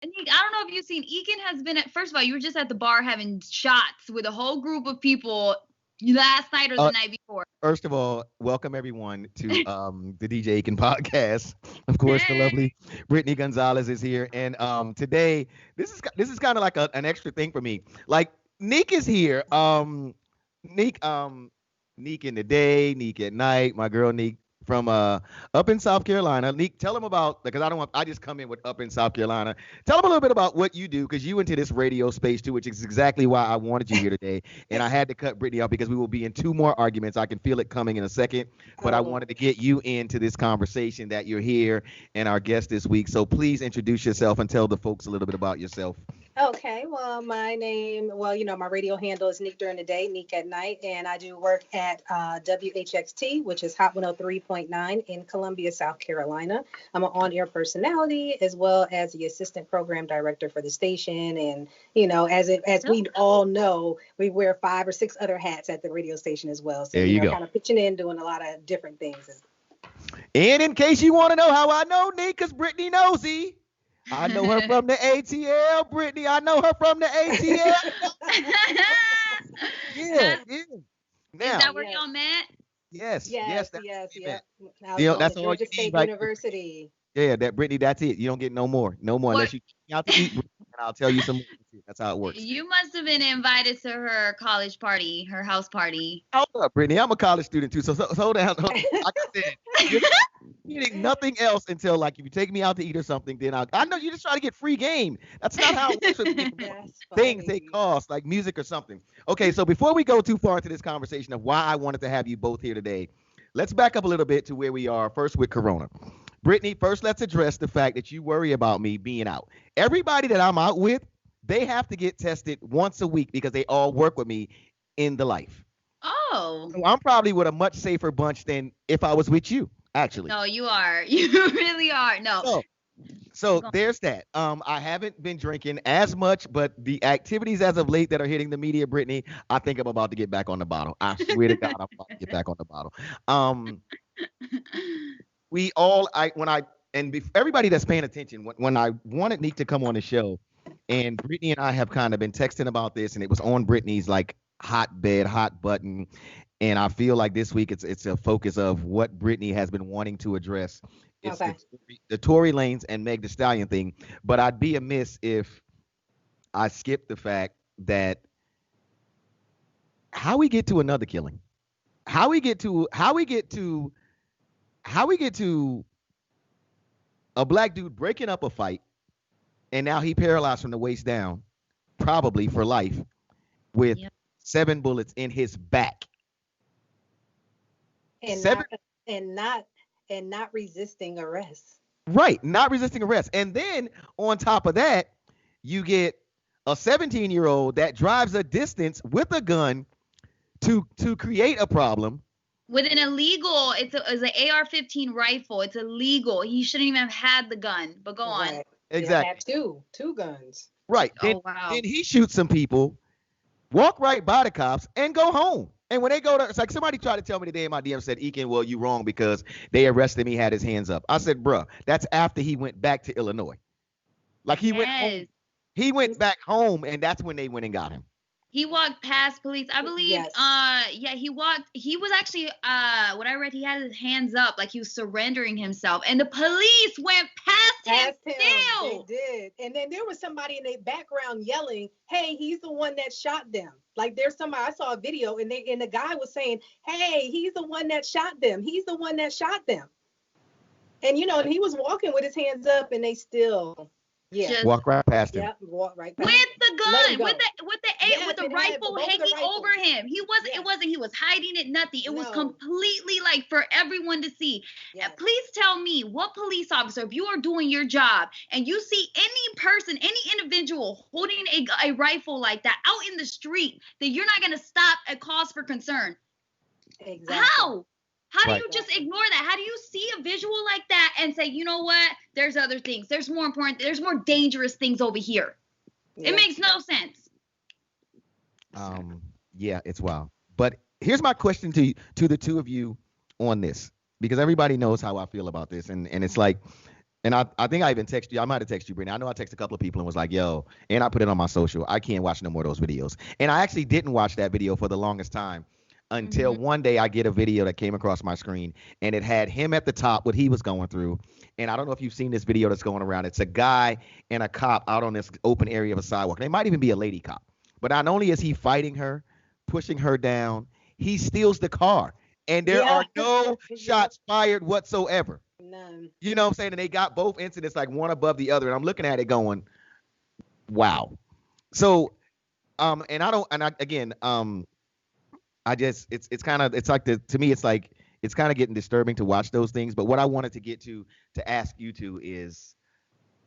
Neek, I don't know if you've seen, Ekin has been at, first of all, you were just at the bar having shots with a whole group of people last night or the night before. First of all, welcome everyone to the DJ Ekin Podcast. Of course, the Hey. lovely Brittany Gonzalez is here, and today this is kind of like an extra thing for me. Like Neek is here. Neek Neek in the day, Neek at night. My girl Neek from up in South Carolina. Neek, tell them about, because I just come in with up in South Carolina. Tell them a little bit about what you do, because you into this radio space too, which is exactly why I wanted you here today. And I had to cut Brittany off because we will be in two more arguments. I can feel it coming in a second, but I wanted to get you into this conversation that you're here and our guest this week. So please introduce yourself and tell the folks a little bit about yourself. Okay, well, my radio handle is Neek during the day, Neek at night, and I do work at WHXT, which is Hot 103.9 in Columbia, South Carolina. I'm an on-air personality as well as the assistant program director for the station, and as we all know, we wear 5 or 6 other hats at the radio station as well. So there you go. Kind of pitching in, doing a lot of different things. And in case you want to know how I know Neek, because Brittany knows he. I know her from the ATL, Brittany. I know her from the ATL. yeah. Now, Is that where y'all met? Yes. That's all Georgia you State need, right? University. Yeah, that Brittany, that's it. You don't get no more unless you take me out to eat, and I'll tell you some more. That's how it works. You must have been invited to her college party, her house party. Hold up, Brittany. I'm a college student too, so hold down. Like I said, you're eating nothing else until, like, if you take me out to eat or something, then I know you just try to get free game. That's not how it works. Things they cost, like music or something. Okay, so before we go too far into this conversation of why I wanted to have you both here today, let's back up a little bit to where we are first with Corona. Brittany, first let's address the fact that you worry about me being out. Everybody that I'm out with, they have to get tested once a week because they all work with me in the life. Oh. So I'm probably with a much safer bunch than if I was with you, actually. No, you are. You really are. No. So there's that. I haven't been drinking as much, but the activities as of late that are hitting the media, Brittany, I think I'm about to get back on the bottle. I swear to God, I'm about to get back on the bottle. Everybody that's paying attention, when I wanted Neek to come on the show, and Brittany and I have kind of been texting about this, and it was on Brittany's like hot button. And I feel like this week it's a focus of what Brittany has been wanting to address. It's the Tory Lanez and Meg Thee Stallion thing. But I'd be amiss if I skipped the fact that how we get to another killing, how we get to a black dude breaking up a fight, and now he paralyzed from the waist down, probably for life, with 7 bullets in his back. And not resisting arrest. Right, not resisting arrest. And then on top of that, you get a 17-year-old that drives a distance with a gun to create a problem. With an illegal, it's an AR-15 rifle. It's illegal. He shouldn't even have had the gun. But go on. Exactly. Yeah, two guns. Right. Then he shoots some people, walk right by the cops, and go home. And when they go to, it's like somebody tried to tell me today in my DM, said, Ekin, well, you wrong because they arrested me, had his hands up. I said, bruh, that's after he went back to Illinois. Like he went home. He went back home, and that's when they went and got him. He walked past police. I believe, he was actually, what I read, he had his hands up like he was surrendering himself. And the police went past him still. They did. And then there was somebody in the background yelling, hey, he's the one that shot them. Like there's somebody, I saw a video, and the guy was saying, hey, he's the one that shot them. He's the one that shot them. And, he was walking with his hands up, and they still... Yeah. Walk right past him. Yeah, walk right past with the gun, with the rifle hanging over him. He wasn't. He was hiding it. Nothing. It was completely like for everyone to see. Yeah. Please tell me, what police officer, if you are doing your job and you see any person, any individual holding a rifle like that out in the street, that you're not going to stop at cause for concern? Exactly. How? How do you just ignore that? How do you see a visual like that and say, you know what? There's other things. There's more important. There's more dangerous things over here. Yeah. It makes no sense. Yeah, it's wild. But here's my question to the two of you on this, because everybody knows how I feel about this, and it's like And I think I even texted you. I might have texted you, Brittany. I know I texted a couple of people and was like, yo, and I put it on my social. I can't watch no more of those videos. And I actually didn't watch that video for the longest time until one day I get a video that came across my screen and it had him at the top, what he was going through. And I don't know if you've seen this video that's going around. It's a guy and a cop out on this open area of a sidewalk. And it might even be a lady cop. But not only is he fighting her, pushing her down, he steals the car. And there are no shots fired whatsoever. None. You know what I'm saying? And they got both incidents like one above the other. And I'm looking at it going, wow. So, I just, it's kind of, it's like to me, it's like, it's kind of getting disturbing to watch those things. But what I wanted to get to ask you to is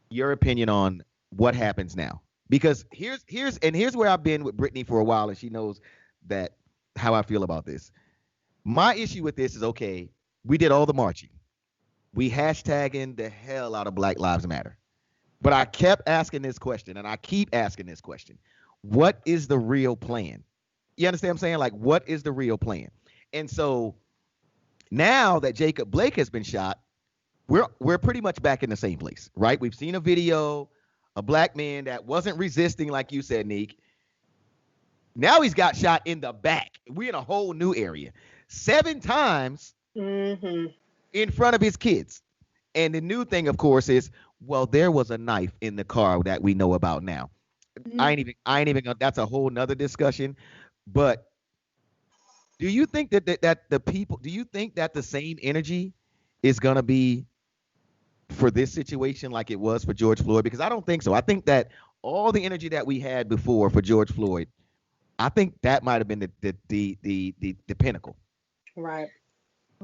your opinion on what happens now. Because here's where I've been with Brittany for a while. And she knows that how I feel about this. My issue with this is, okay, we did all the marching. We hashtagging the hell out of Black Lives Matter. But I kept asking this question, and I keep asking this question. What is the real plan? You understand what I'm saying? Like, what is the real plan? And so now that Jacob Blake has been shot, we're pretty much back in the same place, right? We've seen a video, a black man that wasn't resisting, like you said, Neek. Now he's got shot in the back. We're in a whole new area. 7 times in front of his kids. And the new thing, of course, is, well, there was a knife in the car that we know about now. I ain't even gonna, that's a whole nother discussion. But do you think that the people, do you think that the same energy is gonna be for this situation like it was for George Floyd? Because I don't think so. I think that all the energy that we had before for George Floyd, I think that might have been the pinnacle. Right.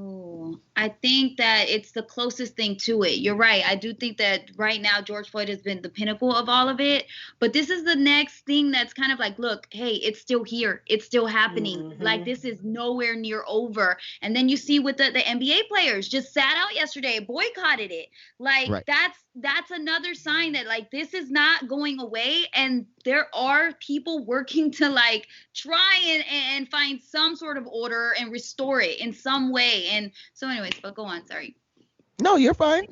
Oh, I think that it's the closest thing to it. You're right. I do think that right now George Floyd has been the pinnacle of all of it. But this is the next thing that's kind of like, look, hey, it's still here. It's still happening. Like, this is nowhere near over. And then you see with the NBA players just sat out yesterday, boycotted it. Like, right. That's another sign that, like, this is not going away. And there are people working to, like, try and find some sort of order and restore it in some way. And so anyways, but go on. Sorry. No, you're fine.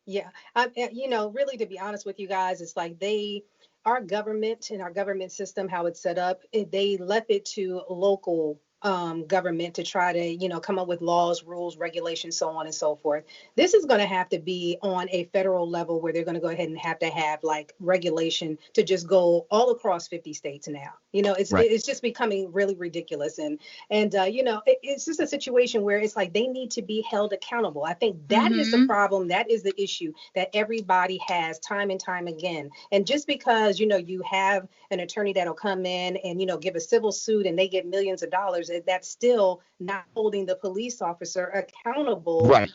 Yeah. Really, to be honest with you guys, it's like our government and our government system, how it's set up, they left it to local government to try to, come up with laws, rules, regulations, so on and so forth. This is going to have to be on a federal level where they're going to go ahead and have like regulation to just go all across 50 states now. It's just becoming really ridiculous. And it's just a situation where it's like they need to be held accountable. I think that is the problem. That is the issue that everybody has time and time again. And just because, you have an attorney that'll come in and, give a civil suit and they get millions of dollars, that's still not holding the police officer accountable for,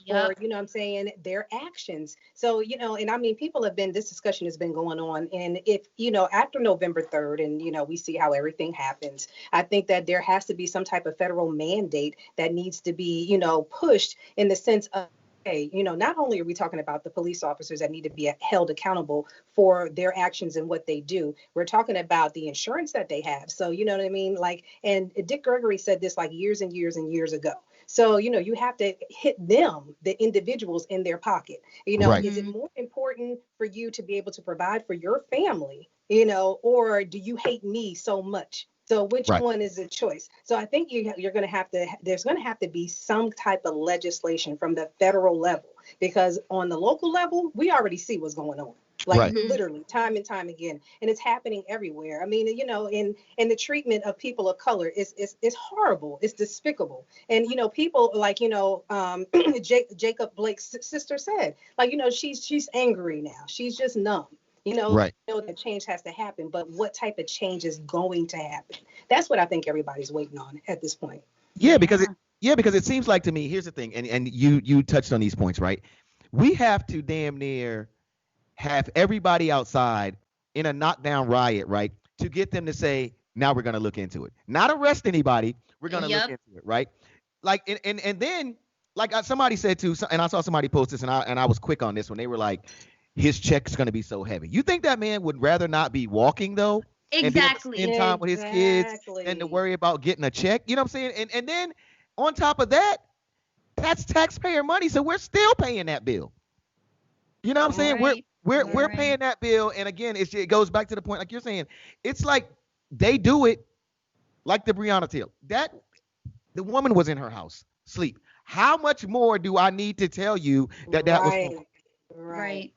their actions. So, and I mean, this discussion has been going on. And if, after November 3rd and, we see how everything happens, I think that there has to be some type of federal mandate that needs to be, pushed in the sense of, not only are we talking about the police officers that need to be held accountable for their actions and what they do, we're talking about the insurance that they have. So, you know what I mean? Like, and Dick Gregory said this like years and years and years ago. So, you have to hit them, the individuals in their pocket. Is it more important for you to be able to provide for your family, or do you hate me so much? So which one is the choice? So I think there's going to have to be some type of legislation from the federal level, because on the local level, we already see what's going on. Like literally time and time again. And it's happening everywhere. I mean, in the treatment of people of color is horrible. It's despicable. And, people like, Jacob Blake's sister said, like, she's angry now. She's just numb. That change has to happen, but what type of change is going to happen? That's what I think everybody's waiting on at this point. Yeah, because it seems like to me, here's the thing, and you touched on these points, right? We have to damn near have everybody outside in a knockdown riot, right, to get them to say, now we're going to look into it. Not arrest anybody, we're going to look into it, right? Like, and then, like somebody said too, and I saw somebody post this, and I was quick on this when they were like, his check's going to be so heavy. You think that man would rather not be walking, though? Exactly. And spend time with his kids and to worry about getting a check? You know what I'm saying? And then on top of that, that's taxpayer money, so we're still paying that bill. You know what I'm saying? Right. We're paying that bill, and again, it goes back to the point, like you're saying, it's like they do it like the Breonna Taylor. That the woman was in her house, sleep. How much more do I need to tell you that was wrong? Right.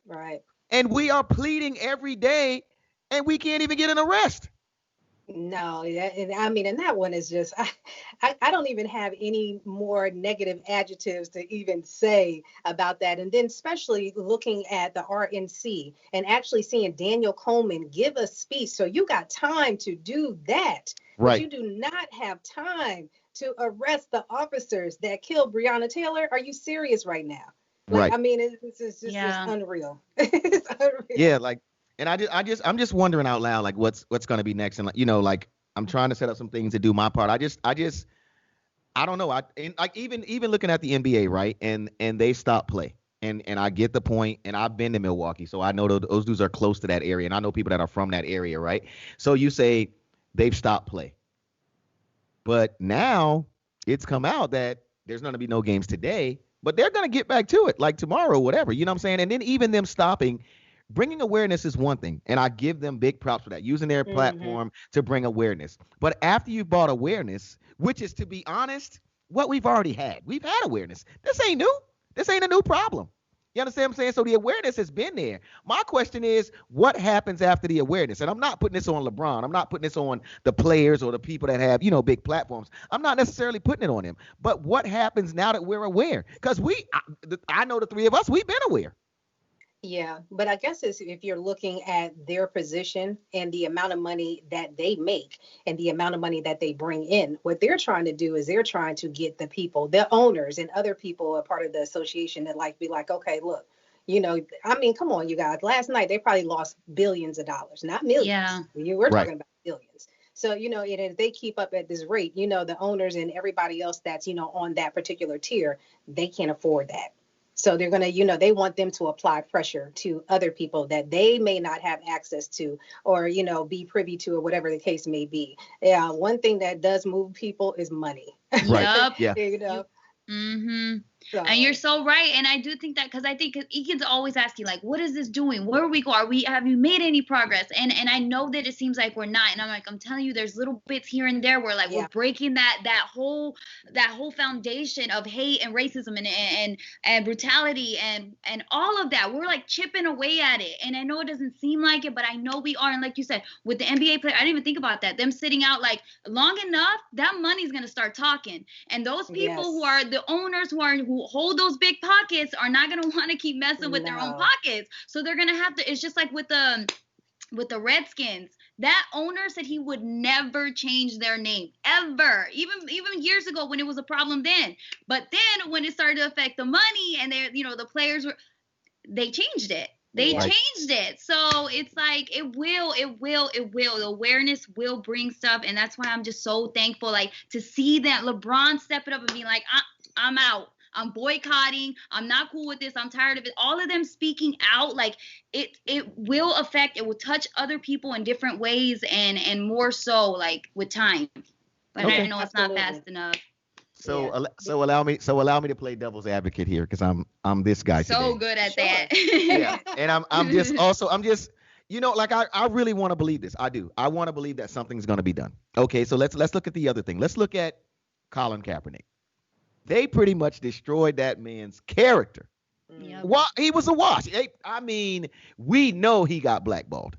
Right. And we are pleading every day, and we can't even get an arrest. No, I mean, and that one is just, I don't even have any more negative adjectives to even say about that. And then especially looking at the RNC and actually seeing Daniel Coleman give a speech. So you got time to do that. Right. But you do not have time to arrest the officers that killed Breonna Taylor. Are you serious right now? Like, Right. I mean, it's just it's unreal. It's unreal. Yeah, like, and I'm just wondering out loud, like, what's going to be next, and like, like, I'm trying to set up some things to do my part. I don't know. And like even looking at the NBA, right, and they stop play, and I get the point, and I've been to Milwaukee, so I know those dudes are close to that area, and I know people that are from that area, right? So you say they've stopped play, but now it's come out that there's going to be no games today, but they're going to get back to it, like tomorrow, whatever. You know what I'm saying? And then even them stopping. Bringing awareness is one thing, and I give them big props for that, using their platform to bring awareness. But after you've brought awareness, which is, to be honest, what we've already had. We've had awareness. This ain't new. This ain't a new problem. You understand what I'm saying? So the awareness has been there. My question is, what happens after the awareness? And I'm not putting this on LeBron. I'm not putting this on the players or the people that have, big platforms. I'm not necessarily putting it on them. But what happens now that we're aware? Because I know the three of us, we've been aware. Yeah, but I guess if you're looking at their position and the amount of money that they make and the amount of money that they bring in, what they're trying to do is they're trying to get the people, the owners and other people a part of the association that be like, okay, look, I mean, come on, you guys. Last night, they probably lost billions of dollars, not millions. Yeah. We're talking about billions. So, and if they keep up at this rate, the owners and everybody else that's, on that particular tier, they can't afford that. So they're going to, they want them to apply pressure to other people that they may not have access to or, be privy to or whatever the case may be. Yeah. One thing that does move people is money. Right. Yeah. So. And you're so right. And I do think that because I think Ekin's always asking, like, what is this doing? Where are we going? Have you made any progress? And I know that it seems like we're not. And I'm telling you, there's little bits here and there where we're breaking that whole foundation of hate and racism and brutality and all of that. We're like chipping away at it. And I know it doesn't seem like it, but I know we are. And like you said, with the NBA player, I didn't even think about that. Them sitting out like long enough, that money's gonna start talking. And those people who are the owners who hold those big pockets are not going to want to keep messing with their own pockets. So they're going to have to, it's just like with the Redskins, that owner said he would never change their name ever, even years ago when it was a problem then. But then when it started to affect the money and the players they changed it. They changed it. So it's like it will. The awareness will bring stuff. And that's why I'm just so thankful, like, to see that LeBron step it up and being like, I'm out. I'm boycotting. I'm not cool with this. I'm tired of it. All of them speaking out, like it will affect, it will touch other people in different ways and more so like with time. But I know it's not fast enough. So allow me to play devil's advocate here because I'm this guy so today. Good at that. Yeah. And I'm just like I really want to believe this. I do. I want to believe that something's going to be done. Okay, so let's look at the other thing. Let's look at Colin Kaepernick. They pretty much destroyed that man's character. Yep. He was a wash. I mean, we know he got blackballed.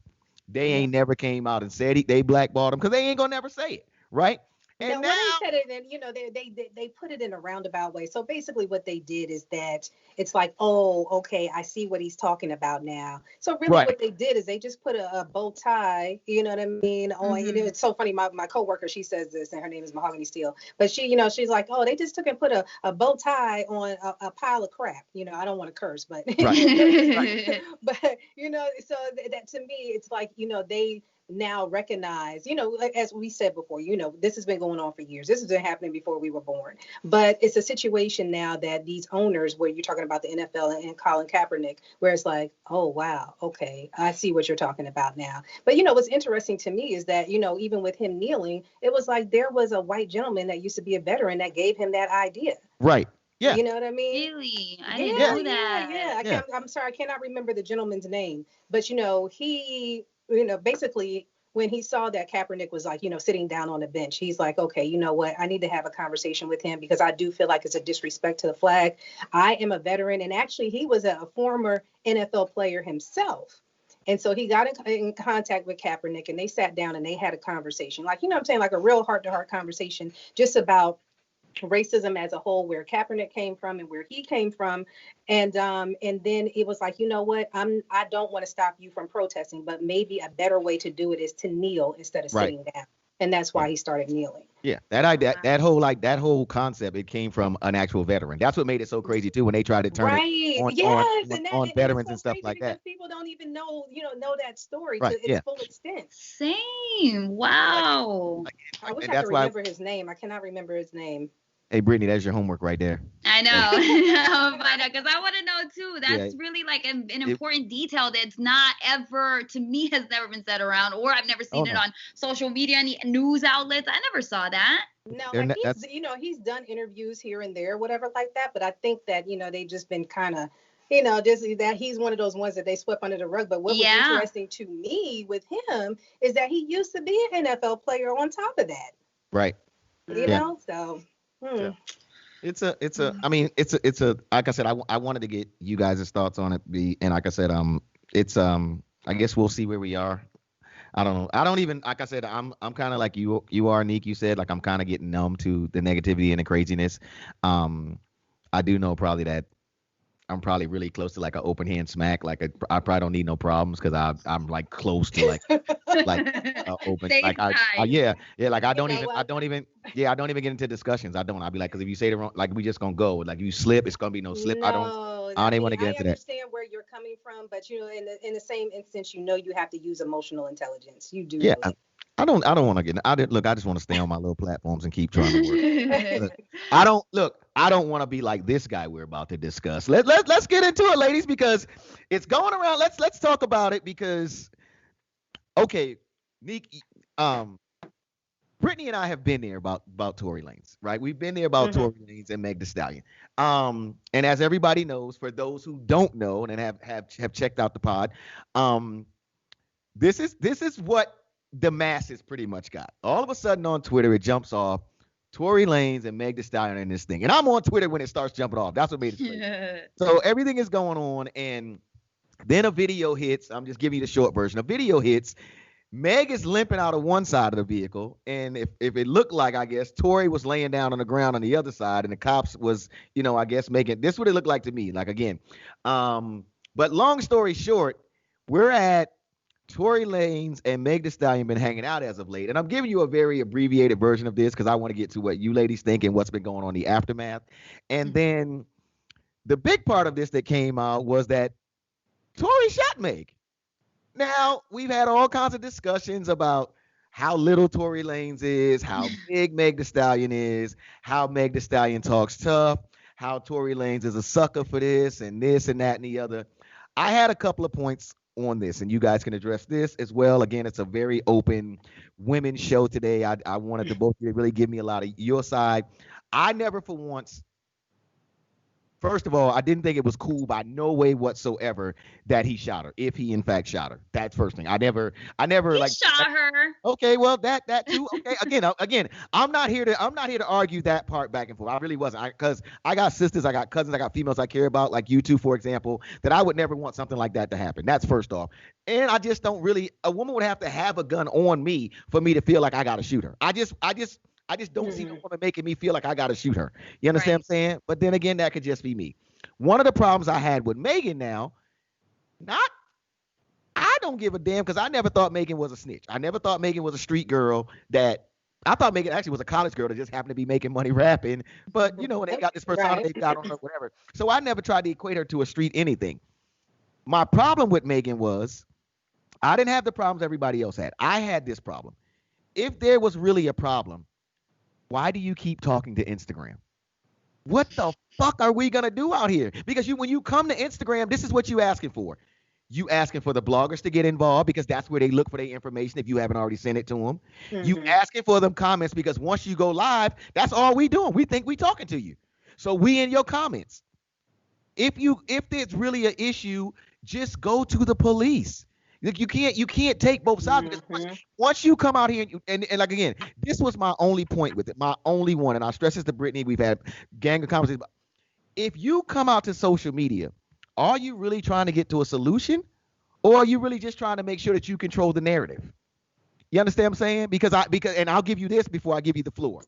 They ain't never came out and said they blackballed him because they ain't gonna never say it, right? And now, when they said it, and they put it in a roundabout way. So basically, what they did is that it's like, oh, okay, I see what he's talking about now. So really, what they did is they just put a bow tie, you know what I mean? On, it's so funny. My coworker, she says this, and her name is Mahogany Steel, but she, she's like, oh, they just took and put a bow tie on a pile of crap. I don't want to curse, but but so that to me, it's like, they now recognize, as we said before, this has been going on for years. This has been happening before we were born. But it's a situation now that these owners, where you're talking about the NFL and Colin Kaepernick, where it's like, oh, wow, okay, I see what you're talking about now. But, what's interesting to me is that, even with him kneeling, it was like there was a white gentleman that used to be a veteran that gave him that idea. Right. Yeah. You know what I mean? Really? I didn't know that. Yeah. I'm sorry, I cannot remember the gentleman's name. But, he, basically when he saw that Kaepernick was like, sitting down on the bench, he's like, okay, you know what? I need to have a conversation with him because I do feel like it's a disrespect to the flag. I am a veteran. And actually, he was a former NFL player himself. And so he got in contact with Kaepernick and they sat down and they had a conversation. Like, I'm saying, like a real heart-to-heart conversation just about racism as a whole, where Kaepernick came from and where he came from. And then it was like, you know what, I don't want to stop you from protesting, but maybe a better way to do it is to kneel instead of sitting down. And that's why he started kneeling. Yeah, that whole concept, it came from an actual veteran. That's what made it so crazy too when they tried to turn it on veterans and stuff like that. People don't even know that story to its full extent. Same. Wow. I wish I could remember his name. I cannot remember his name. Hey, Brittany, that's your homework right there. I know. Because I want to know, too. That's really like an important detail that's not ever, to me, has never been said around, or I've never seen it on social media, any news outlets. I never saw that. No, he's done interviews here and there, whatever like that. But I think that, they just been kind of, just that he's one of those ones that they swept under the rug. But what was interesting to me with him is that he used to be an NFL player on top of that. Right. So... It's a like I said, I wanted to get you guys' thoughts on it. And like I said, I guess we'll see where we are. I don't know. I don't even, like I said, I'm kind of like you are, Neek. You said, like, I'm kind of getting numb to the negativity and the craziness. I do know probably that I'm probably really close to like an open hand smack. Like I probably don't need no problems because I'm like close to like open. Like I don't even get into discussions. I don't. I'll be like, because if you say the wrong, like we just gonna go. Like if you slip, it's gonna be no slip. I don't even want to get into that. I understand where you're coming from, but in the same instance, you have to use emotional intelligence. You do. Yeah. I don't want to get. I just want to stay on my little platforms and keep trying to work. I don't want to be like this guy we're about to discuss. Let's get into it, ladies, because it's going around. Let's talk about it because, okay, Neek, Brittany and I have been there about Tory Lanez, right? We've been there about Tory Lanez and Meg Thee Stallion. And as everybody knows, for those who don't know and have checked out the pod, this is what the masses pretty much got. All of a sudden on Twitter, it jumps off Tory Lanez and Meg Thee Stallion in this thing. And I'm on Twitter when it starts jumping off. That's what made it crazy. So everything is going on. And then a video hits. I'm just giving you the short version. A video hits. Meg is limping out of one side of the vehicle. And if it looked like, I guess, Tory was laying down on the ground on the other side. And the cops was, I guess, making this what it looked like to me. Like, again. But long story short, we're at Tory Lanez and Meg Thee Stallion been hanging out as of late. And I'm giving you a very abbreviated version of this because I want to get to what you ladies think and what's been going on, the aftermath. And then the big part of this that came out was that Tory shot Meg. Now, we've had all kinds of discussions about how little Tory Lanez is, how big Meg Thee Stallion is, how Meg Thee Stallion talks tough, how Tory Lanez is a sucker for this and that and the other. I had a couple of points on this, and you guys can address this as well. Again, it's a very open women's show today. I wanted to both of you to really give me a lot of your side. I never for once, first of all, I didn't think it was cool by no way whatsoever that he shot her, if he in fact shot her. That's first thing. I never he shot her. Okay, well that too. Okay, again, I'm not here to argue that part back and forth. I really wasn't, because I got sisters, I got cousins, I got females I care about, like you two, for example, that I would never want something like that to happen. That's first off. And I just don't really. A woman would have to have a gun on me for me to feel like I gotta shoot her. I just don't see no woman making me feel like I got to shoot her. You understand what I'm saying? But then again, that could just be me. One of the problems I had with Megan now, I don't give a damn because I never thought Megan was a snitch. I never thought Megan was a street girl I thought Megan actually was a college girl that just happened to be making money rapping. But, when they got this persona they got on her, whatever. So I never tried to equate her to a street anything. My problem with Megan was I didn't have the problems everybody else had. I had this problem. If there was really a problem, why do you keep talking to Instagram? What the fuck are we going to do out here? Because when you come to Instagram, this is what you asking for. You asking for the bloggers to get involved because that's where they look for their information if you haven't already sent it to them. You asking for them comments because once you go live, that's all we doing. We think we talking to you. So we in your comments. If there's really an issue, just go to the police. Like, you can't take both sides, because once you come out here and like, again, this was my only point with it, my only one, and I stress this to Brittany. We've had gang of conversations. If you come out to social media, are you really trying to get to a solution, or are you really just trying to make sure that you control the narrative? You understand what I'm saying? Because and I'll give you this before I give you the floor.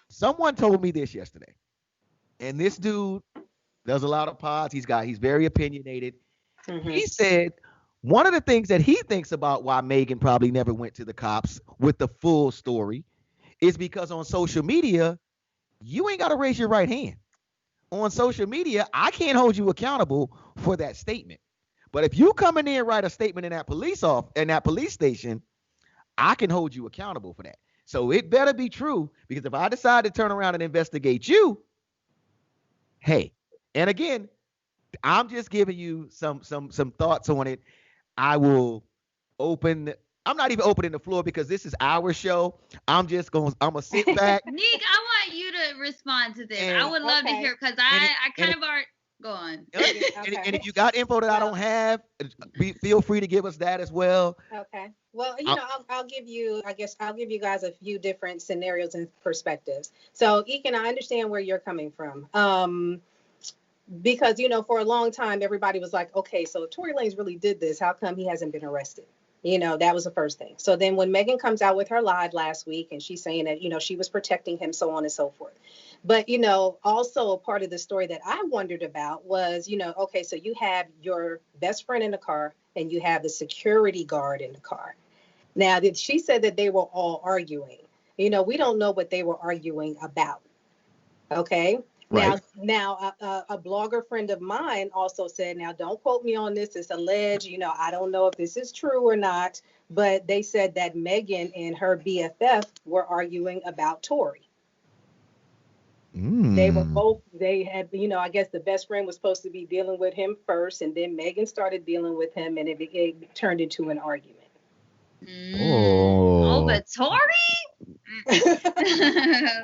Someone told me this yesterday, and this dude does a lot of pods. He's very opinionated. He said one of the things that he thinks about why Megan probably never went to the cops with the full story is because on social media, you ain't got to raise your right hand. On social media, I can't hold you accountable for that statement. But if you come in there and write a statement in that police station, I can hold you accountable for that. So it better be true, because if I decide to turn around and investigate you, hey, and again, I'm just giving you some thoughts on it. I'm not even opening the floor because this is our show. I'm gonna sit back. Neek, I want you to respond to this. I would love to hear, because I kind of already go on. And if you got info that I don't have, feel free to give us that as well. Okay. Well, I'll give you guys a few different scenarios and perspectives. So, Ekin, I understand where you're coming from. Because, for a long time, everybody was like, okay, so if Tory Lanez really did this, how come he hasn't been arrested? That was the first thing. So then when Megan comes out with her live last week and she's saying that, she was protecting him, so on and so forth. But, also a part of the story that I wondered about was, okay, so you have your best friend in the car and you have the security guard in the car. Now, she said that they were all arguing. We don't know what they were arguing about. Okay. Right. Now, a blogger friend of mine also said, now, don't quote me on this, it's alleged, I don't know if this is true or not, but they said that Megan and her BFF were arguing about Tory. They had, I guess the best friend was supposed to be dealing with him first, and then Megan started dealing with him, and it turned into an argument. Oh, but Tory?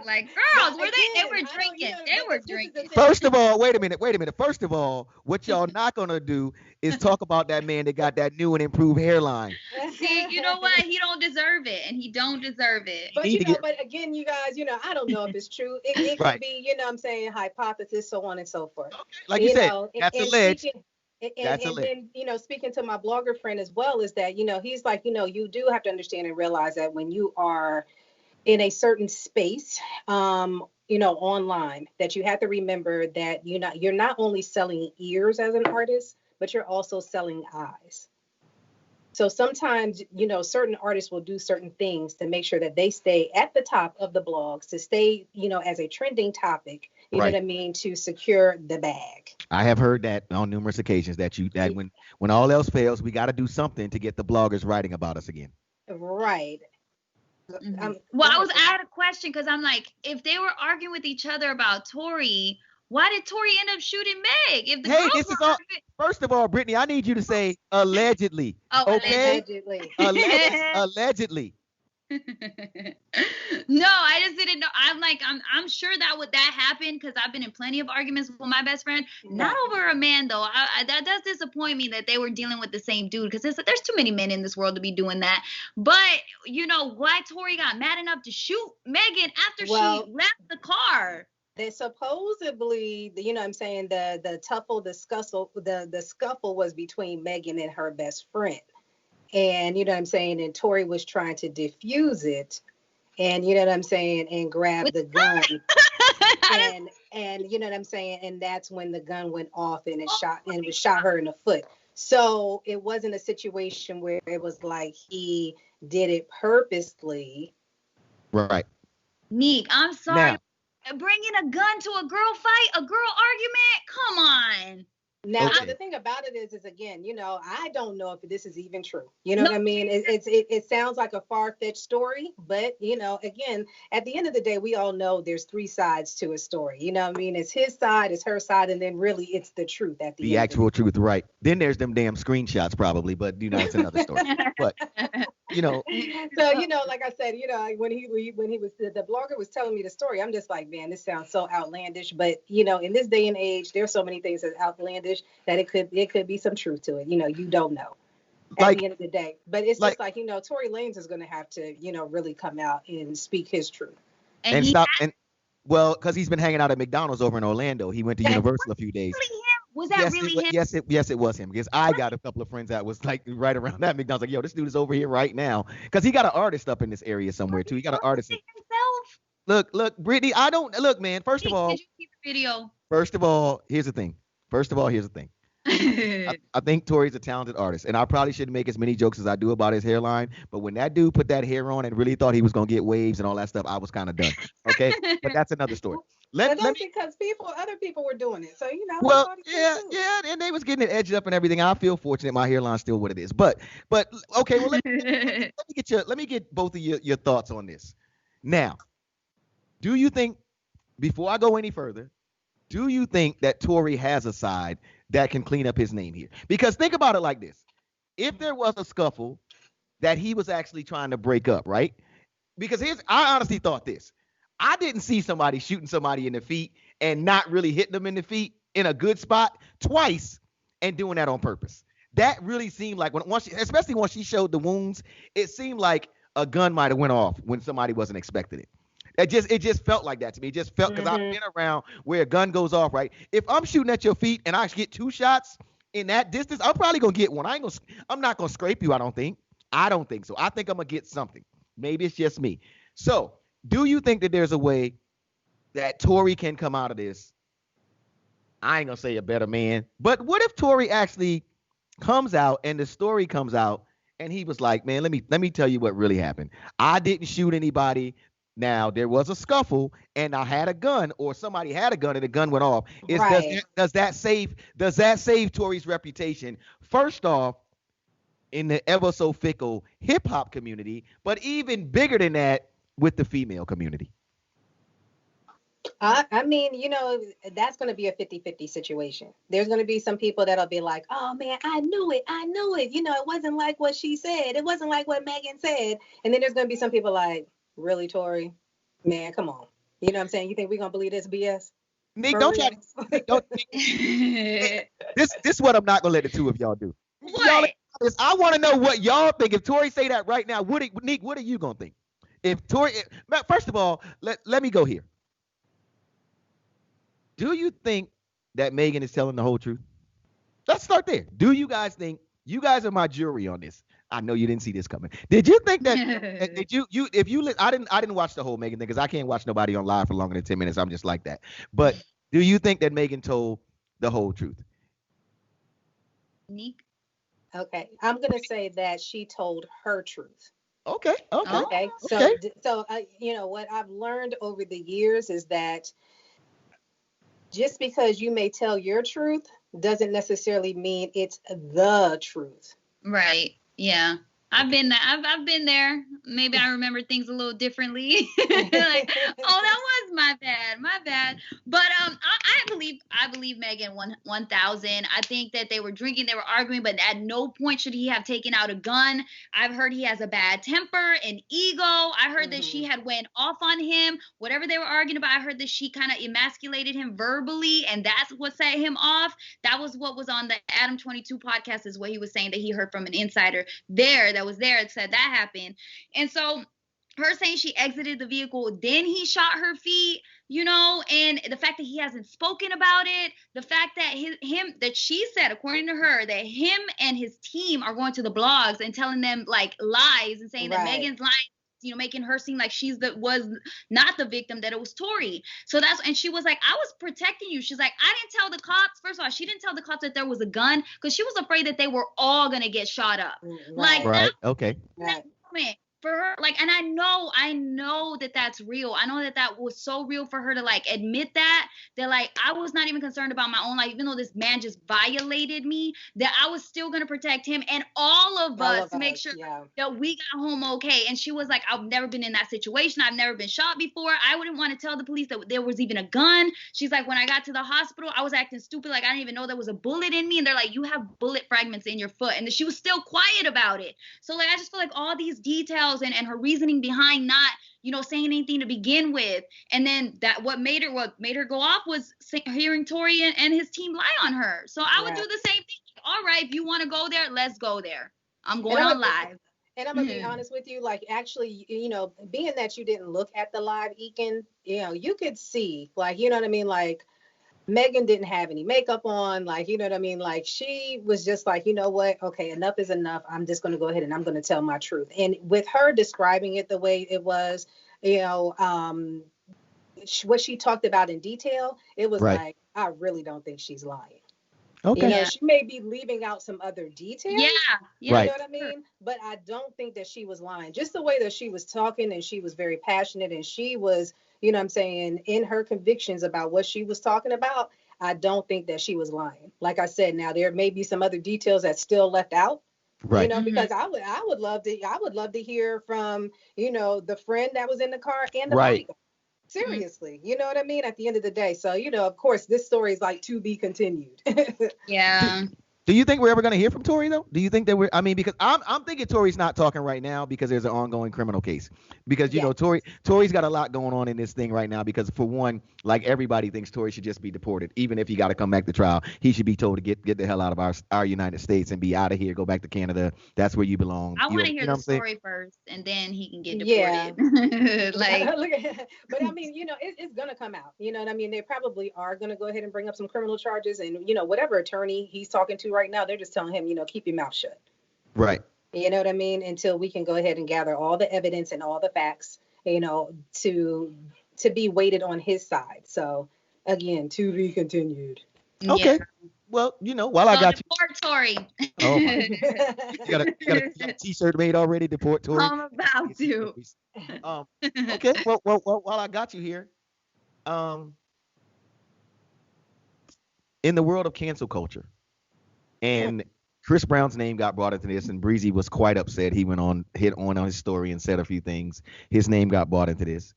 Like, girls, they were drinking. They were drinking. First of all, wait a minute. First of all, what y'all not gonna do is talk about that man that got that new and improved hairline. See, you know what? He don't deserve it, and he don't deserve it. But but again, you guys, I don't know if it's true. It could be, I'm saying, hypothesis, so on and so forth. Okay. Like you said, that's alleged. And then, speaking to my blogger friend as well, is that, he's like, you do have to understand and realize that when you are in a certain space, online, that you have to remember that you're not only selling ears as an artist, but you're also selling eyes. So sometimes, certain artists will do certain things to make sure that they stay at the top of the blogs, to stay, as a trending topic, you know what I mean, to secure the bag. I have heard that on numerous occasions that when all else fails, we got to do something to get the bloggers writing about us again. Right. Well, I had a question, because I'm like, if they were arguing with each other about Tory, why did Tory end up shooting Meg? If the girls were arguing... First of all, Brittany, I need you to say allegedly. Oh, okay? Allegedly. Allegedly. No, I just didn't know. I'm sure that happened, because I've been in plenty of arguments with my best friend. Not over a man, though. That does disappoint me that they were dealing with the same dude, because there's too many men in this world to be doing that. But why Tory got mad enough to shoot Megan after she left the car? They supposedly, the scuffle was between Megan and her best friend. And, and Tory was trying to diffuse it, and, and grab the gun. And that's when the gun went off, and it shot her in the foot. So it wasn't a situation where it was like he did it purposely. Right. Neek, I'm sorry. Now, bringing a gun to a girl fight, a girl argument? Come on. Now, the thing about it is again, I don't know if this is even true. What I mean? It sounds like a far-fetched story, but, again, at the end of the day, we all know there's three sides to a story. It's his side, it's her side, and then really it's the truth at the end. The actual truth, right. Then there's them damn screenshots probably, but, it's another story. But you know. So, like I said, when he was the blogger was telling me the story, I'm just like, man, this sounds so outlandish. But in this day and age, there's so many things that's outlandish that it could be some truth to it. You don't know at the end of the day. But it's just like Tory Lanez is going to have to really come out and speak his truth and stop and. Well, because he's been hanging out at McDonald's over in Orlando. He went to Universal a few days. Was that really him? Yes, it was him. Because I got a couple of friends that was like right around that McDonald's. Like, yo, this dude is over here right now. Because he got an artist up in this area somewhere too. He got an artist. Himself. Look, Brittany. I don't look, man. First of all, did you see the video? First of all, here's the thing. I think Tory's a talented artist, and I probably shouldn't make as many jokes as I do about his hairline. But when that dude put that hair on and really thought he was gonna get waves and all that stuff, I was kind of done. Okay, but that's another story. Because other people were doing it, so Well, yeah, and they was getting it edged up and everything. I feel fortunate my hairline's still what it is. But okay, well let me get both of your thoughts on this. Now, do you think, before I go any further, do you think that Tory has a side that can clean up his name here? Because think about it like this. If there was a scuffle that he was actually trying to break up, right? Because I honestly thought this. I didn't see somebody shooting somebody in the feet and not really hitting them in the feet in a good spot twice and doing that on purpose. That really seemed like, especially once she showed the wounds, it seemed like a gun might have went off when somebody wasn't expecting it. It just felt like that to me. It just felt, because I've been around where a gun goes off, right? If I'm shooting at your feet and I get 2 shots in that distance, I'm probably gonna get one. I'm not gonna scrape you. I don't think so. I think I'm gonna get something. Maybe it's just me. So, do you think that there's a way that Tory can come out of this? I ain't gonna say a better man, but what if Tory actually comes out and the story comes out and he was like, man, let me tell you what really happened. I didn't shoot anybody. Now, there was a scuffle and I had a gun, or somebody had a gun and the gun went off. Does that save Tory's reputation? First off, in the ever so fickle hip hop community, but even bigger than that, with the female community. I mean, that's going to be a 50-50 situation. There's going to be some people that'll be like, oh man, I knew it. It wasn't like what she said. It wasn't like what Megan said. And then there's going to be some people like, really, Tory? Man, come on. You know what I'm saying? You think we're going to believe this BS? Neek, don't try to. This is what I'm not going to let the two of y'all do. What? I want to know what y'all think. If Tory say that right now, Neek, what are you going to think? If Tory, first of all, let me go here. Do you think that Megan is telling the whole truth? Let's start there. Do you guys think, you guys are my jury on this? I know you didn't see this coming. Did you think that? I didn't watch the whole Megan thing because I can't watch nobody on live for longer than 10 minutes. I'm just like that. But do you think that Megan told the whole truth? Neek? Okay, I'm gonna say that she told her truth. Okay. So what I've learned over the years is that just because you may tell your truth doesn't necessarily mean it's the truth. Right. Yeah. I've been there. I've been there. Maybe I remember things a little differently. Like, that was my bad. But I believe Megan 1,000. I think that they were drinking, they were arguing, but at no point should he have taken out a gun. I've heard he has a bad temper and ego. I heard that she had went off on him. Whatever they were arguing about, I heard that she kind of emasculated him verbally, and that's what set him off. That was what was on the Adam 22 podcast, is what he was saying that he heard from an insider that was there and said that happened. And so her saying she exited the vehicle, then he shot her feet, and the fact that he hasn't spoken about it, the fact that that she said, according to her, that him and his team are going to the blogs and telling them like lies and saying that Megan's lying, making her seem like was not the victim, that it was Tory. So and she was like, I was protecting you. She's like, I didn't tell the cops. First of all, she didn't tell the cops that there was a gun because she was afraid that they were all going to get shot up. Okay. Man, for her, like, and I know that that's real. I know that was so real for her to like admit that like I was not even concerned about my own life, even though this man just violated me, that I was still gonna protect him and all of us to make sure that we got home okay. And she was like, I've never been in that situation. I've never been shot before. I wouldn't want to tell the police that there was even a gun. She's like, when I got to the hospital, I was acting stupid, like I didn't even know there was a bullet in me. And they're like, you have bullet fragments in your foot. And she was still quiet about it. So like I just feel like all these details and her reasoning behind not, you know, saying anything to begin with, and then that what made her go off was hearing Tory and his team lie on her. So I would do the same thing. All right, if you want to go there, let's go there. I'm going on live. And I'm gonna be honest with you, like actually, you know, being that you didn't look at the live, Ekin, you know, you could see, like, you know what I mean, like Megan didn't have any makeup on, like, you know what I mean? Like she was just like, you know what? Okay, enough is enough. I'm just going to go ahead and I'm going to tell my truth. And with her describing it the way it was, you know, what she talked about in detail, it was like, I really don't think she's lying. Okay. You know, she may be leaving out some other details. Yeah. You know what I mean? But I don't think that she was lying. Just the way that she was talking, and she was very passionate, and she was, you know what I'm saying, in her convictions about what she was talking about, I don't think that she was lying. Like I said, now there may be some other details that's still left out. Right. You know, because I would love to hear from, you know, the friend that was in the car and the bodyguard. Seriously, you know what I mean? At the end of the day. So, you know, of course, this story is like to be continued. Yeah. Do you think we're ever going to hear from Tory, though? Do you think that because I'm thinking Tory's not talking right now because there's an ongoing criminal case. Because, you know, Tory's got a lot going on in this thing right now because, for one, like everybody thinks Tory should just be deported. Even if he got to come back to trial, he should be told to get the hell out of our United States and be out of here, go back to Canada. That's where you belong. I want to hear the story first, and then he can get deported. But I mean, you know, it's going to come out. You know what I mean? They probably are going to go ahead and bring up some criminal charges, and, you know, whatever attorney he's talking to right now, they're just telling him, you know, keep your mouth shut. Right. You know what I mean? Until we can go ahead and gather all the evidence and all the facts, you know, to be weighted on his side. So again, to be continued. Okay. Yeah. Well, you know, while I got deport Tory. Oh my. you got a t-shirt made already, deport Tory. I'm about to. Okay. Well, while I got you here, in the world of cancel culture, and Chris Brown's name got brought into this, and Breezy was quite upset. He hit on his story and said a few things. His name got brought into this.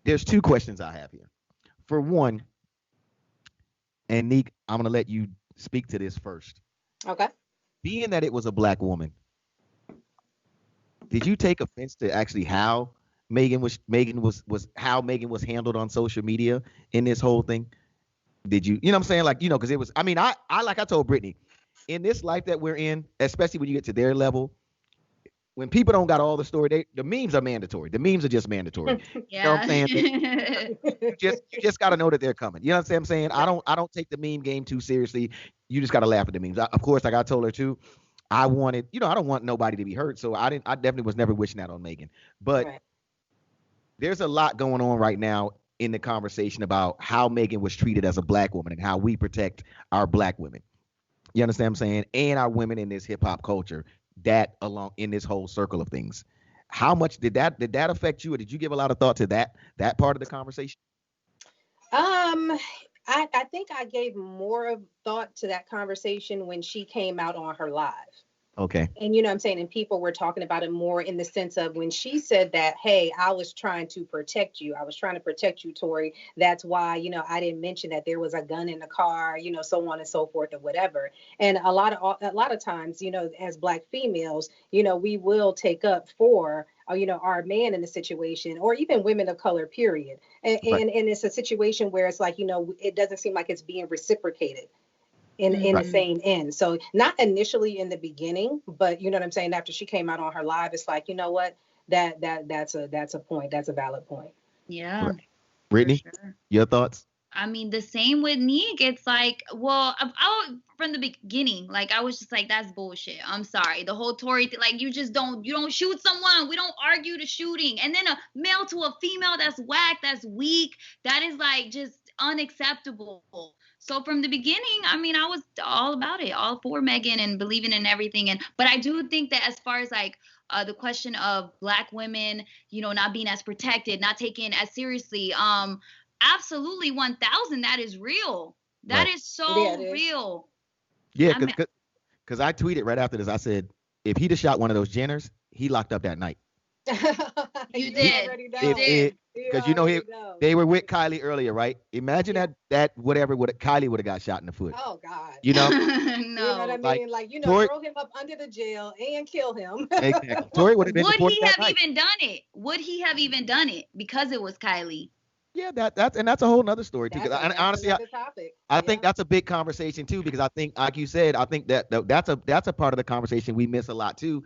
There's two questions I have here. For one, and Neek, I'm going to let you speak to this first. Okay. Being that it was a black woman, did you take offense to actually how Megan was handled on social media in this whole thing? Did you know what I'm saying? Like, you know, because it was, I mean, I like I told Brittany, in this life that we're in, especially when you get to their level, when people don't got all the story, the memes are mandatory. The memes are just mandatory. Yeah. You know what I'm saying? you just got to know that they're coming. You know what I'm saying? I don't take the meme game too seriously. You just got to laugh at the memes. Of course, like I told her too, I wanted, you know, I don't want nobody to be hurt. So I definitely was never wishing that on Megan. But there's a lot going on right now in the conversation about how Megan was treated as a black woman and how we protect our black women. You understand what I'm saying? And our women in this hip hop culture, that along in this whole circle of things. How much did that affect you, or did you give a lot of thought to that part of the conversation? I think I gave more of thought to that conversation when she came out on her live. Okay. And you know what I'm saying? And people were talking about it more in the sense of when she said that, hey, I was trying to protect you. I was trying to protect you, Tory. That's why, you know, I didn't mention that there was a gun in the car, you know, so on and so forth or whatever. And a lot of times, you know, as black females, you know, we will take up for, you know, our man in the situation, or even women of color, period. And it's a situation where it's like, you know, it doesn't seem like it's being reciprocated in the same end. So not initially in the beginning, but you know what I'm saying? After she came out on her live, it's like, you know what, that's a point. That's a valid point. Yeah. Right. Brittany, your thoughts? I mean, the same with Neek. It's like, well, from the beginning, like I was just like, that's bullshit. I'm sorry. The whole Tory thing, like you don't shoot someone. We don't argue the shooting. And then a male to a female, that's whack, that's weak. That is like just unacceptable. So from the beginning, I mean, I was all about it, all for Megan and believing in everything. But I do think that as far as like the question of Black women, you know, not being as protected, not taken as seriously, absolutely 1000, that is real. That is so real. Yeah, because I tweeted right after this. I said, if he'd have shot one of those Jenners, he locked up that night. You did. Because they were with Kylie earlier, right? Imagine that whatever Kylie would have got shot in the foot. Oh God. You know? No. You know what I mean? Like, you know, Tory, throw him up under the jail and kill him. Exactly. Tory would have been deported that night. Would he have even done it because it was Kylie? Yeah, that's a whole nother story too. Because honestly, I think that's a big conversation too. Because I think, like you said, I think that's a part of the conversation we miss a lot too.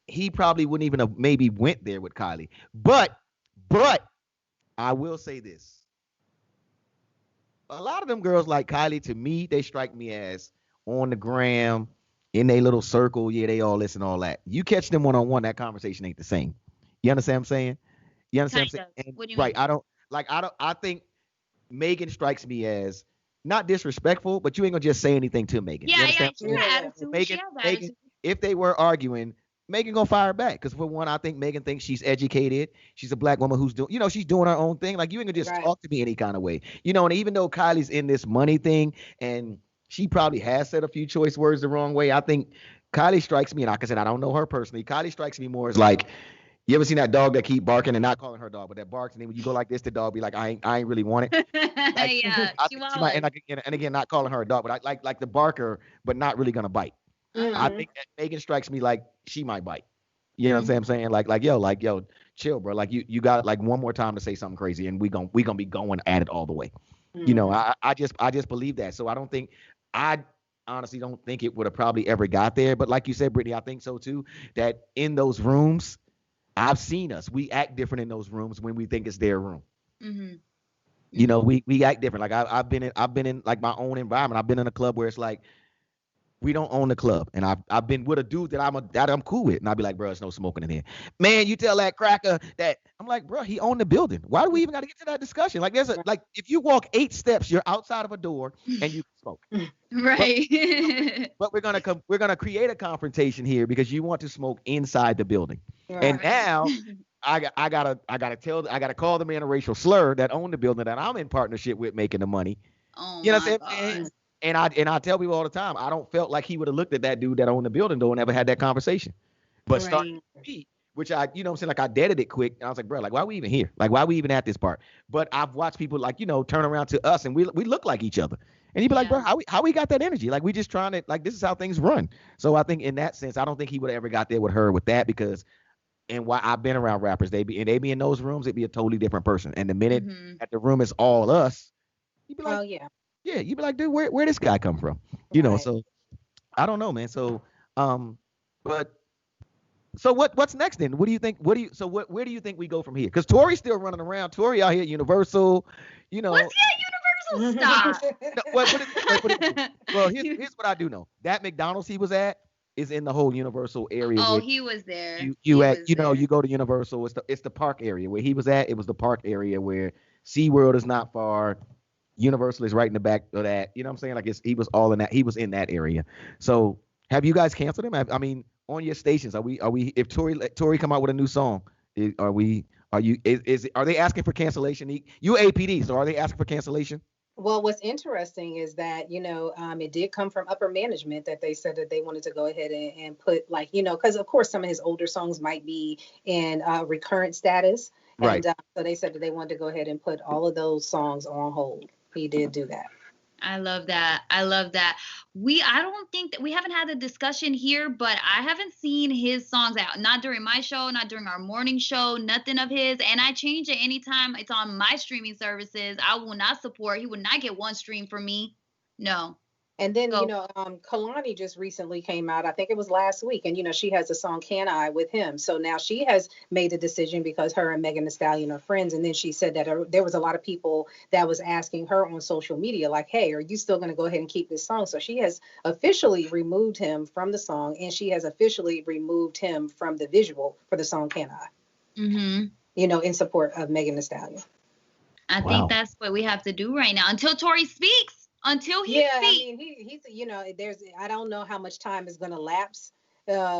He probably wouldn't even have maybe went there with Kylie. But I will say this. A lot of them girls like Kylie, to me, they strike me as on the gram, in their little circle. Yeah, they all listen, all that. You catch them one-on-one, that conversation ain't the same. You understand what I'm saying? You understand what I'm saying? What do you mean? I think Megan strikes me as not disrespectful, but you ain't gonna just say anything to Megan. Yeah, she has attitude. Megan, if they were arguing, Megan gonna fire back. Because for one, I think Megan thinks she's educated. She's a Black woman who's doing, she's doing her own thing. Like, you ain't gonna just talk to me any kind of way. And even though Kylie's in this money thing and she probably has said a few choice words the wrong way, I think Kylie strikes me, and like I said, I don't know her personally. Kylie strikes me more as like, you ever seen that dog that keep barking and not calling her dog, but that barks, and then when you go like this, the dog be like, I ain't really want it. Like, yeah, she might, and again, not calling her a dog, but I like the barker, but not really gonna bite. Mm-hmm. I think that Megan strikes me like she might bite. You know what I'm saying? Like yo, chill, bro. Like you got like one more time to say something crazy, and we gonna be going at it all the way. Mm-hmm. I just believe that. So I honestly don't think it would have probably ever got there. But like you said, Brittany, I think so too. That in those rooms, I've seen us. We act different in those rooms when we think it's their room. Mm-hmm. We act different. Like I've been in like my own environment. I've been in a club where it's like, we don't own the club, and I've been with a dude that I'm cool with, and I'll be like, bro, there's no smoking in here. Man, you tell that cracker that. I'm like, bro, he owned the building. Why do we even got to get to that discussion? Like, like if you walk 8 steps, you're outside of a door and you can smoke. Right. But we're gonna create a confrontation here because you want to smoke inside the building, and now I gotta call the man a racial slur that owned the building that I'm in partnership with making the money. Oh, you know what I'm saying? And I tell people all the time, I don't felt like he would have looked at that dude that owned the building though and never had that conversation. But starting to me, which I, like I deaded it quick. And I was like, bro, like, why are we even here? Like, why are we even at this part? But I've watched people like, turn around to us and we look like each other. And you'd be like, bro, how we got that energy? Like, we just trying to, like, this is how things run. So I think in that sense, I don't think he would have ever got there with her with that because, and why I've been around rappers, they be in those rooms, it'd be a totally different person. And the minute that the room is all us, you'd be like, yeah, you'd be like, dude, where this guy come from? So I don't know, man. So, but so what's next then? What do you think? Where do you think we go from here? Because Tory's still running around. Tory out here at Universal, What's he at Universal? Stop. Well, here's what I do know. That McDonald's he was at is in the whole Universal area. Oh, he was there. You go to Universal. It's the park area where he was at. It was the park area where SeaWorld is not far. Universal is right in the back of that. You know what I'm saying? Like he was all in that. He was in that area. So have you guys canceled him? I mean, on your stations, are we? If Tory come out with a new song, are they asking for cancellation? You APD, so are they asking for cancellation? Well, what's interesting is that, it did come from upper management that they said that they wanted to go ahead and put because of course some of his older songs might be in recurrent status. Right. And so they said that they wanted to go ahead and put all of those songs on hold. He did do that. I love that. I don't think that we haven't had a discussion here, but I haven't seen his songs out. Not during my show, not during our morning show, nothing of his. And I change it anytime it's on my streaming services. I will not support. He would not get one stream from me. No. And then, Kalani just recently came out, I think it was last week, and, she has a song, Can I, with him. So now she has made a decision because her and Megan Thee Stallion are friends. And then she said that there was a lot of people that was asking her on social media, like, hey, are you still going to go ahead and keep this song? So she has officially removed him from the song, and she has officially removed him from the visual for the song, Can I, in support of Megan Thee Stallion. I think that's what we have to do right now until Tory speaks. Until he speaks. I mean, he's I don't know how much time is going to lapse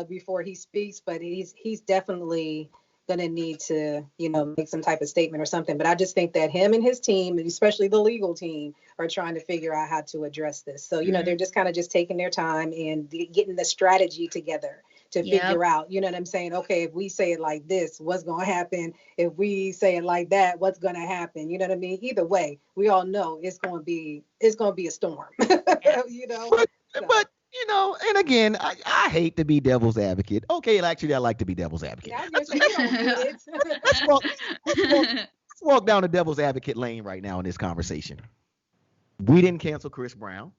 before he speaks, but he's definitely going to need to, make some type of statement or something. But I just think that him and his team, and especially the legal team, are trying to figure out how to address this. So, they're just kind of just taking their time and getting the strategy together to figure out, you know what I'm saying? Okay, if we say it like this, what's going to happen? If we say it like that, what's going to happen? You know what I mean? Either way, we all know it's going to be a storm, But and again, I hate to be devil's advocate. Okay, actually, I like to be devil's advocate. Let's walk down the devil's advocate lane right now in this conversation. We didn't cancel Chris Brown.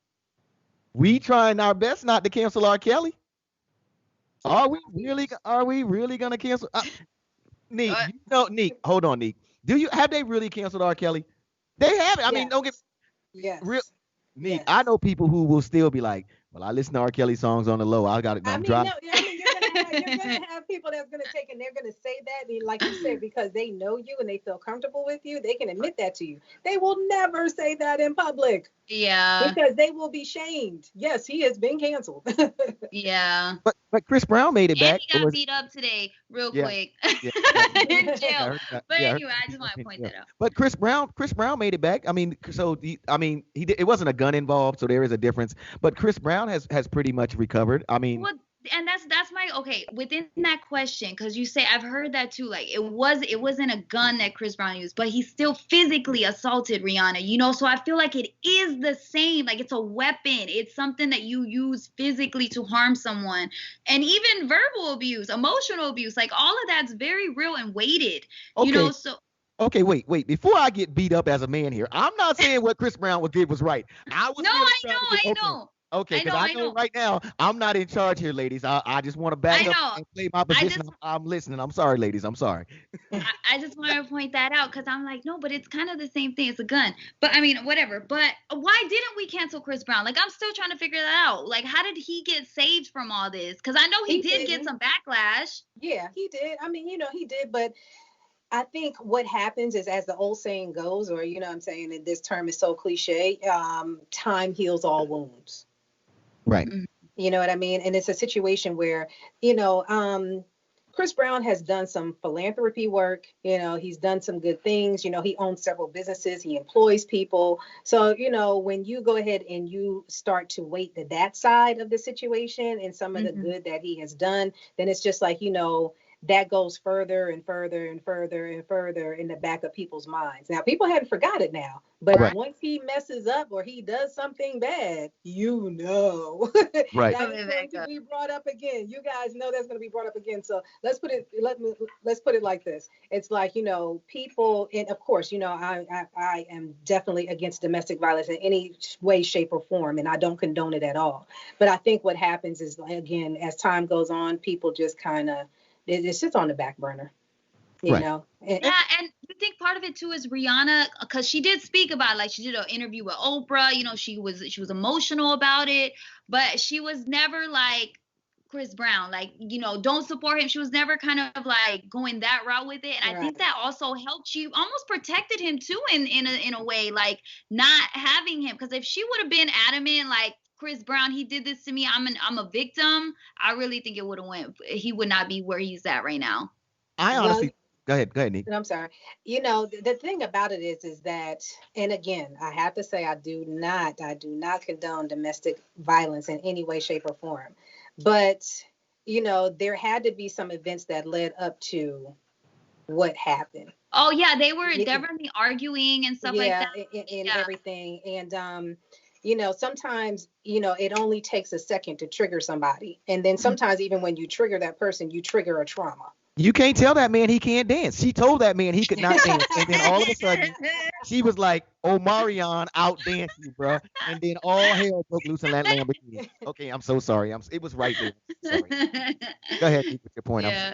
We trying our best not to cancel R. Kelly. Are we really gonna cancel? Neek, Neek, hold on, Neek. Have they really canceled R. Kelly? They haven't. I mean, don't get real. Neek, yes. I know people who will still be like, well, I listen to R. Kelly songs on the low. I'm dropping. You're gonna have people that's gonna take and they're gonna say that, and like you said, because they know you and they feel comfortable with you, they can admit that to you. They will never say that in public. Yeah. Because they will be shamed. Yes, he has been canceled. Yeah. But Chris Brown made it back. He got beat up today, real quick. In jail. But anyway, I just want to point that out. But Chris Brown made it back. I mean, it wasn't a gun involved, so there is a difference. But Chris Brown has pretty much recovered. I mean. And that's my within that question, because you say I've heard that too, like it wasn't a gun that Chris Brown used, but he still physically assaulted Rihanna, so I feel like it is the same, like it's a weapon, it's something that you use physically to harm someone, and even verbal abuse, emotional abuse, like all of that's very real and weighted. So okay, wait. Before I get beat up as a man here, I'm not saying what Chris Brown did was right. I know. Okay, because I know right now I'm not in charge here, ladies. I just want to back up and play my position. I'm listening. I'm sorry, ladies. I'm sorry. I just want to point that out because I'm like, no, but it's kind of the same thing. It's a gun. But I mean, whatever. But why didn't we cancel Chris Brown? Like, I'm still trying to figure that out. Like, how did he get saved from all this? Because I know he did get some backlash. Yeah, he did. I mean, he did. But I think what happens is, as the old saying goes, or, I'm saying that this term is so cliche, time heals all wounds. Right. You know what I mean? And it's a situation where, Chris Brown has done some philanthropy work. He's done some good things. He owns several businesses. He employs people. So, when you go ahead and you start to weight that side of the situation and some of the good that he has done, then it's just like, that goes further and further and further and further in the back of people's minds. Now, people haven't forgot it now, but once he messes up or he does something bad, right. That is going to be brought up again. You guys know that's going to be brought up again. So let's put it like this. It's like, people, and of course, I am definitely against domestic violence in any way, shape, or form, and I don't condone it at all. But I think what happens is, again, as time goes on, people just kind of, it sits on the back burner, you know? And you think part of it too is Rihanna, because she did speak about it, like she did an interview with Oprah, she was emotional about it, but she was never like Chris Brown, like, don't support him. She was never kind of like going that route with it. And I think that also helped. She almost protected him too in a way, like not having him. Because if she would have been adamant, like, Chris Brown, he did this to me, I'm a victim, I really think it would have he would not be where he's at right now. I honestly, go ahead, Neek. I'm sorry. The thing about it is that, and again, I have to say, I do not condone domestic violence in any way, shape, or form. But, there had to be some events that led up to what happened. Oh yeah, they were definitely arguing and stuff like that. And everything. And sometimes, it only takes a second to trigger somebody. And then sometimes even when you trigger that person, you trigger a trauma. You can't tell that man he can't dance. She told that man he could not dance. And then all of a sudden, she was like, Omarion out dance you, bro. And then all hell broke loose in that Lamborghini. Okay, I'm so sorry. It was right there. Sorry. Go ahead, Neek, with your point. Yeah.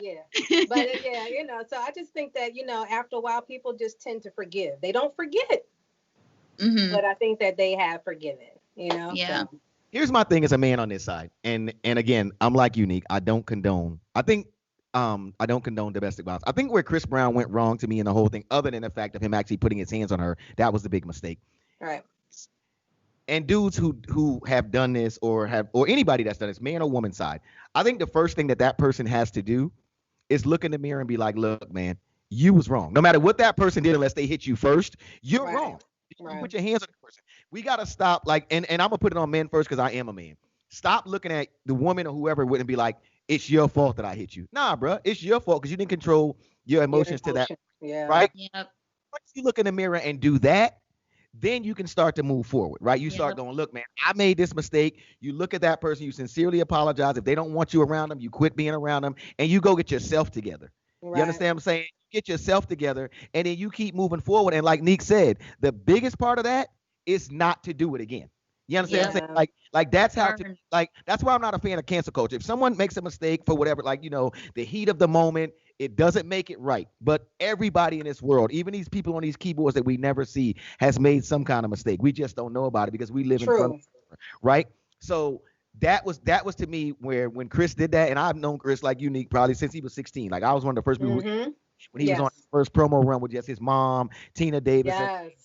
But so I just think that, after a while, people just tend to forgive. They don't forget. But I think that they have forgiven, Yeah. So. Here's my thing as a man on this side. And again, I'm like you, Neek. I don't condone. I think I don't condone domestic violence. I think where Chris Brown went wrong to me in the whole thing, other than the fact of him actually putting his hands on her, that was the big mistake. Right. And dudes who have done this or anybody that's done this, man or woman side, I think the first thing that person has to do is look in the mirror and be like, look, man, you was wrong. No matter what that person did, unless they hit you first, you're wrong. You put your hands on the person. We got to stop, like, and I'm going to put it on men first because I am a man. Stop looking at the woman or whoever wouldn't be like, it's your fault that I hit you. Nah, bro, it's your fault because you didn't control your emotions to that. Yeah. Right? Yep. Once you look in the mirror and do that, then you can start to move forward, right? You start going, look, man, I made this mistake. You look at that person, you sincerely apologize. If they don't want you around them, you quit being around them, and you go get yourself together. Right. You understand what I'm saying? Get yourself together, and then you keep moving forward. And like Neek said, the biggest part of that is not to do it again. You understand what I'm saying? Like that's how to, like, that's why I'm not a fan of cancel culture. If someone makes a mistake for whatever, like, you know, the heat of the moment, it doesn't make it right. But everybody in this world, even these people on these keyboards that we never see, has made some kind of mistake. We just don't know about it because we live in front of it, right? So that was to me where when Chris did that, and I've known Chris like Neek probably since he was 16. Like I was one of the first people when he was on his first promo run with just his mom, Tina Davis.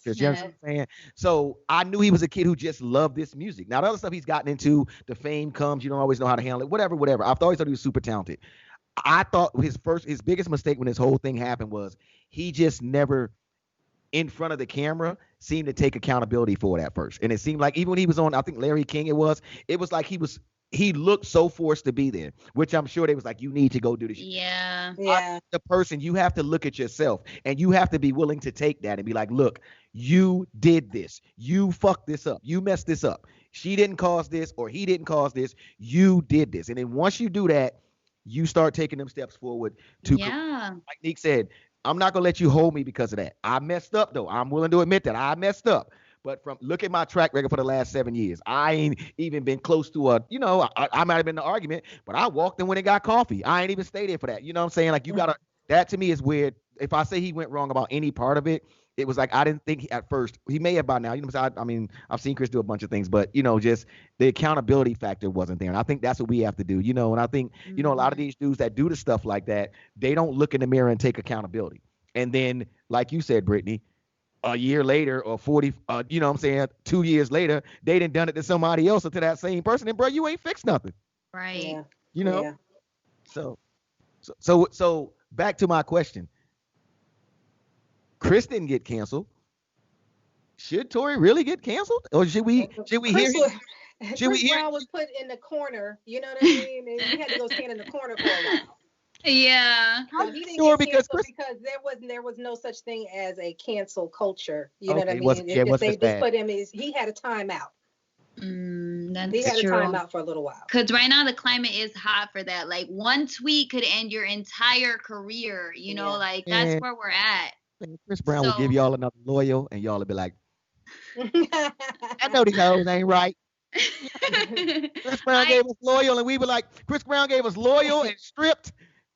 You know what I'm saying? So I knew he was a kid who just loved this music. Now the other stuff he's gotten into, the fame comes, you don't always know how to handle it, whatever. I've always thought he was super talented. I thought his biggest mistake when this whole thing happened was he just never, in front of the camera, seemed to take accountability for it at first. And it seemed like even when he was on, I think Larry King, it was like he looked so forced to be there, which I'm sure they was like, you need to go do this. Yeah. The person, you have to look at yourself and you have to be willing to take that and be like, look, you did this. You fucked this up. You messed this up. She didn't cause this or he didn't cause this. You did this. And then once you do that, you start taking them steps forward to, like Neek said, I'm not going to let you hold me because of that. I messed up, though. I'm willing to admit that I messed up. But look at my track record for the last 7 years. I ain't even been close to I might have been in the argument, but I walked in when it got coffee. I ain't even stayed there for that. You know what I'm saying? Like, you got to, that to me is weird. If I say he went wrong about any part of it, it was like I didn't think at first. He may have by now. You know, I mean, I've seen Chris do a bunch of things, but just the accountability factor wasn't there. And I think that's what we have to do. And I think a lot of these dudes that do the stuff like that, they don't look in the mirror and take accountability. And then, like you said, Brittany, a year later or 40, 2 years later, they done it to somebody else or to that same person, and bro, you ain't fixed nothing. Right. Yeah. So back to my question. Chris didn't get canceled. Should Tory really get canceled, or should we hear him? Chris Brown was put in the corner. You know what I mean? And he had to go stand in the corner for a while. Yeah. So he didn't get canceled because there was no such thing as a cancel culture. You know what I mean? They just put him. He had a timeout. He had a timeout for a little while. Because right now the climate is hot for that. Like one tweet could end your entire career. Like that's where we're at. Chris Brown will give y'all another loyal, and y'all will be like, I know these hoes ain't right. Chris Brown gave us loyal, and we were like, Chris Brown gave us loyal and stripped.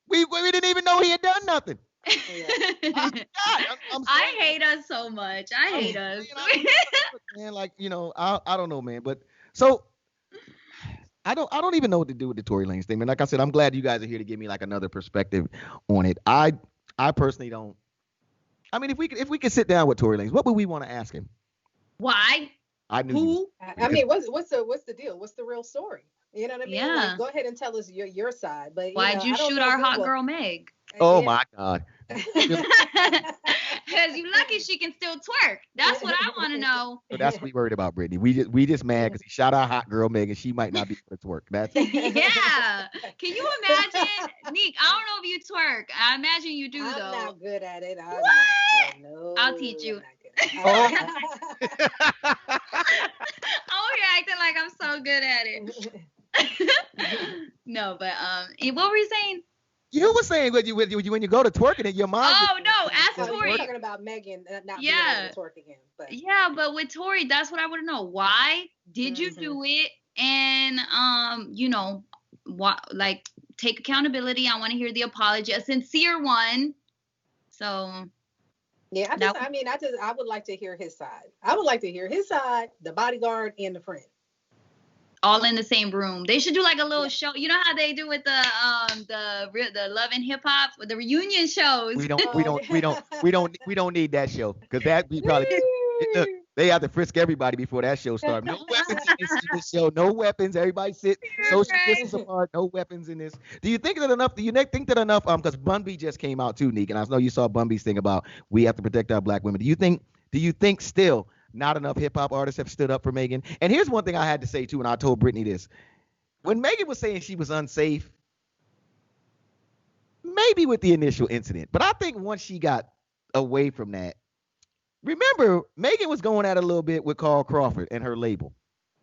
We didn't even know he had done nothing. I hate us so much. I hate us. Man, like, I don't know, man. But so I don't even know what to do with the Tory Lanez thing, man. Like I said, I'm glad you guys are here to give me like another perspective on it. I personally don't. I mean, if we could sit down with Tory Lanez, what would we want to ask him? Why? I mean, what's the deal? What's the real story? You know what I mean? Yeah. Like, go ahead and tell us your side. But why'd you shoot our hot girl Meg? Oh my God. Because you lucky she can still twerk. That's what I want to know. So that's what we worried about, Brittany. We just mad because he shot our hot girl Meg and she might not be able to twerk. That's yeah. Can you imagine, Neek? I don't know if you twerk. I imagine you do though. I'm not good at it. What? No, I'll teach you. Oh. You're acting like I'm so good at it. No, but what were you saying? You were saying when you go to twerking in your mind. Oh no, ask Tory. We're talking about Megan not being able to twerk again. But yeah, but with Tory, that's what I want to know. Why did you do it? And like take accountability. I want to hear the apology, a sincere one. So yeah, I would like to hear his side. I would like to hear his side, the bodyguard and the friend. all in the same room. They should do like a little show. You know how they do with the Love and Hip Hop with the reunion shows. We don't need that show, because that we probably look. They have to frisk everybody before that show starts. No weapons in this show. No weapons. Everybody sit social distance apart. No weapons in this. Do you think that enough? Do you think that enough? Because Bun B just came out too, Neek, and I know you saw Bun B's thing about we have to protect our black women. Do you think still not enough hip hop artists have stood up for Megan? And here's one thing I had to say too, and I told Brittany this: when Megan was saying she was unsafe, maybe with the initial incident, but I think once she got away from that. Remember, Megan was going at it a little bit with Carl Crawford and her label.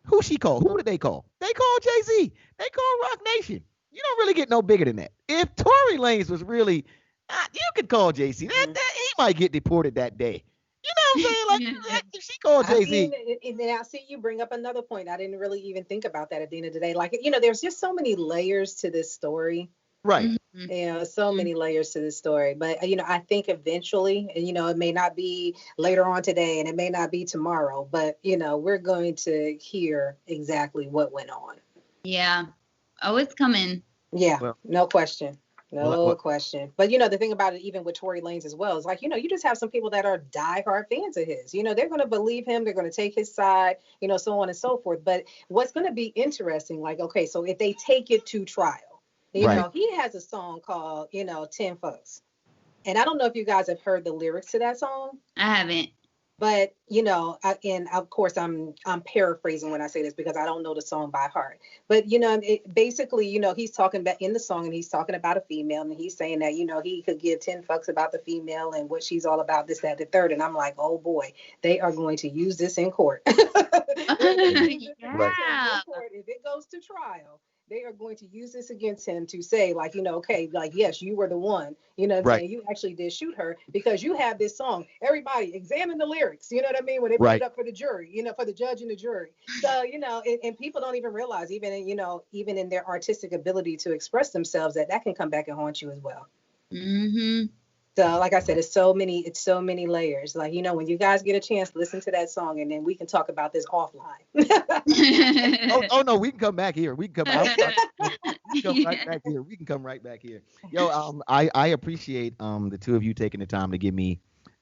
Who she called? Who did they call? They called Jay-Z. They called Rock Nation. You don't really get no bigger than that. If Tory Lanez was really, you could call Jay-Z. He might get deported that day. You know what I'm saying? Like, she called Jay-Z. And then I see you bring up another point. I didn't really even think about that at the end of the day. Like, there's just so many layers to this story. Right. So many layers to this story. But, I think eventually, and, it may not be later on today and it may not be tomorrow, but, we're going to hear exactly what went on. Yeah. Oh, it's coming. Yeah. Well, no question. No question. But, the thing about it, even with Tory Lanez as well, is like, you just have some people that are diehard fans of his. They're going to believe him. They're going to take his side, so on and so forth. But what's going to be interesting, like, okay, so if they take it to trial, he has a song called, 10 Fucks. And I don't know if you guys have heard the lyrics to that song. I haven't. But, and of course, I'm paraphrasing when I say this because I don't know the song by heart. But, basically, he's talking about in the song and he's talking about a female and he's saying that, he could give 10 fucks about the female and what she's all about, this, that, the third. And I'm like, oh, boy, they are going to use this in court. Yeah. If it goes to trial, they are going to use this against him to say, like, okay, like, yes, you were the one, saying? You actually did shoot her because you have this song. Everybody examine the lyrics, you know what I mean? When they put it up for the jury, for the judge and the jury. So, and people don't even realize, even in their artistic ability to express themselves, that can come back and haunt you as well. Mm-hmm. So, like I said, it's so many layers. Like, when you guys get a chance, listen to that song, and then we can talk about this offline. oh no, we can come back here. We can come out. We can come right back here. We can come right back here. Yo, I appreciate the two of you taking the time to give me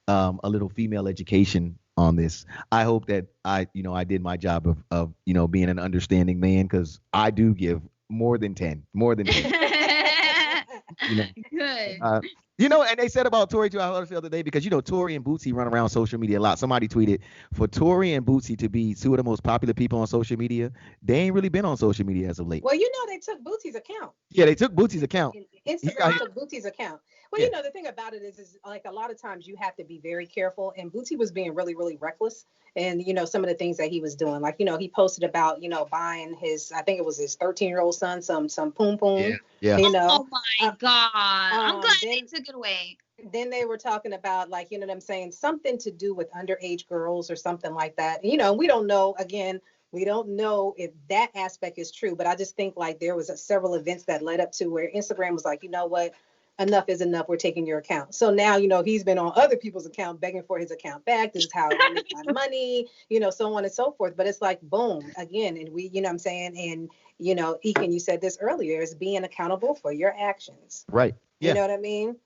a little female education on this. I hope that I did my job of being an understanding man, because I do give more than 10. Good. And they said about Tory too, I heard it the other day, because Tory and Bootsy run around social media a lot. Somebody tweeted, for Tory and Bootsy to be two of the most popular people on social media, they ain't really been on social media as of late. Well, they took Bootsy's account. Yeah, they took Bootsy's account. Instagram took Bootsy's account. Well, the thing about it is like a lot of times you have to be very careful, and Bootsy was being really, really reckless. And, some of the things that he was doing, like, he posted about, buying I think it was his 13-year-old son, some poom poom. Yeah. Oh my God. I'm glad they took it away. Then they were talking about, like, what I'm saying, something to do with underage girls or something like that. We don't know, again, we don't know if that aspect is true, but I just think like there was several events that led up to where Instagram was like, you know what? Enough is enough. We're taking your account. So now, he's been on other people's account begging for his account back. This is how I make my money, so on and so forth. But it's like, boom, again. And we, what I'm saying? And, Ekin, you said this earlier, is being accountable for your actions. Right. Yeah. You know what I mean?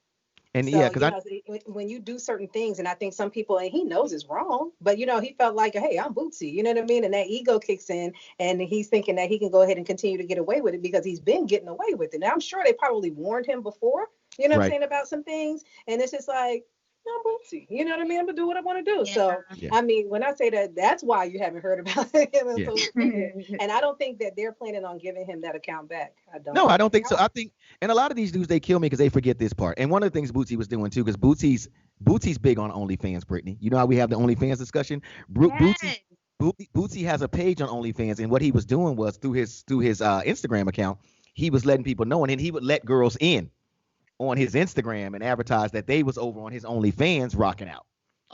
And so, because when you do certain things, and I think some people, and he knows it's wrong, but he felt like, hey, I'm Bootsy, you know what I mean? And that ego kicks in, and he's thinking that he can go ahead and continue to get away with it because he's been getting away with it. Now, I'm sure they probably warned him before, what I'm saying, about some things, and it's just like, I'm Bootsy, you know what I mean? I'm gonna do what I want to do. Yeah. So, I mean, when I say that, that's why you haven't heard about him on social media. And I don't think that they're planning on giving him that account back. I don't think so. I think, and a lot of these dudes, they kill me because they forget this part. And one of the things Bootsy was doing too, because Bootsy's big on OnlyFans, Brittany. You know how we have the OnlyFans discussion? Yes. Bootsy has a page on OnlyFans, and what he was doing was through his Instagram account, he was letting people know, and then he would let girls in on his Instagram and advertise that they was over on his OnlyFans rocking out.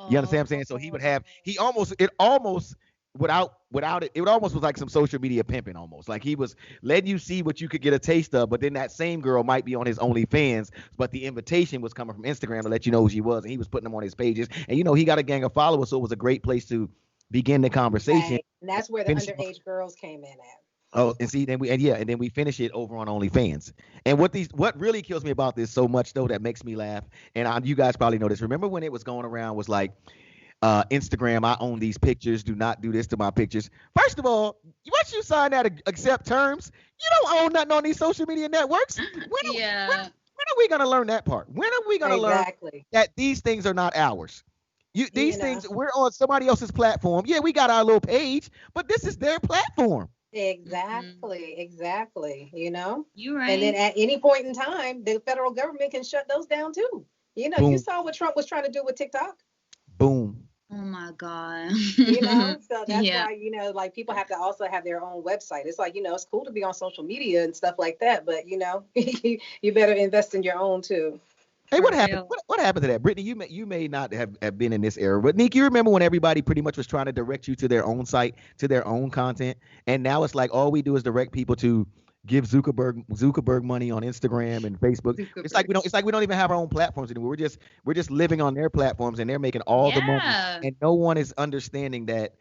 You understand what I'm saying? So he would have, it almost was like some social media pimping almost. Like he was letting you see what you could get a taste of, but then that same girl might be on his OnlyFans, but the invitation was coming from Instagram to let you know who she was, and he was putting them on his pages. And he got a gang of followers, so it was a great place to begin the conversation. Right. And that's where the underage girls came in at. Oh, and see, then we finish it over on OnlyFans. And what really kills me about this so much though, that makes me laugh, and you guys probably know this. Remember when it was going around, was like, Instagram, I own these pictures. Do not do this to my pictures. First of all, once you sign that accept terms, you don't own nothing on these social media networks. When are we gonna learn that part? When are we gonna learn that these things are not ours? These things, we're on somebody else's platform. Yeah, we got our little page, but this is their platform. Exactly. You're right. And then at any point in time, the federal government can shut those down too. Boom. You saw what Trump was trying to do with TikTok. Boom. Oh my God. So that's why, like, people have to also have their own website. It's like, it's cool to be on social media and stuff like that, but you better invest in your own too. Hey, what happened? What happened to that, Brittany? You may not have been in this era, but Neek, you remember when everybody pretty much was trying to direct you to their own site, to their own content, and now it's like all we do is direct people to give Zuckerberg money on Instagram and Facebook. It's like we don't even have our own platforms anymore. We're just living on their platforms, and they're making all the money, and no one is understanding that.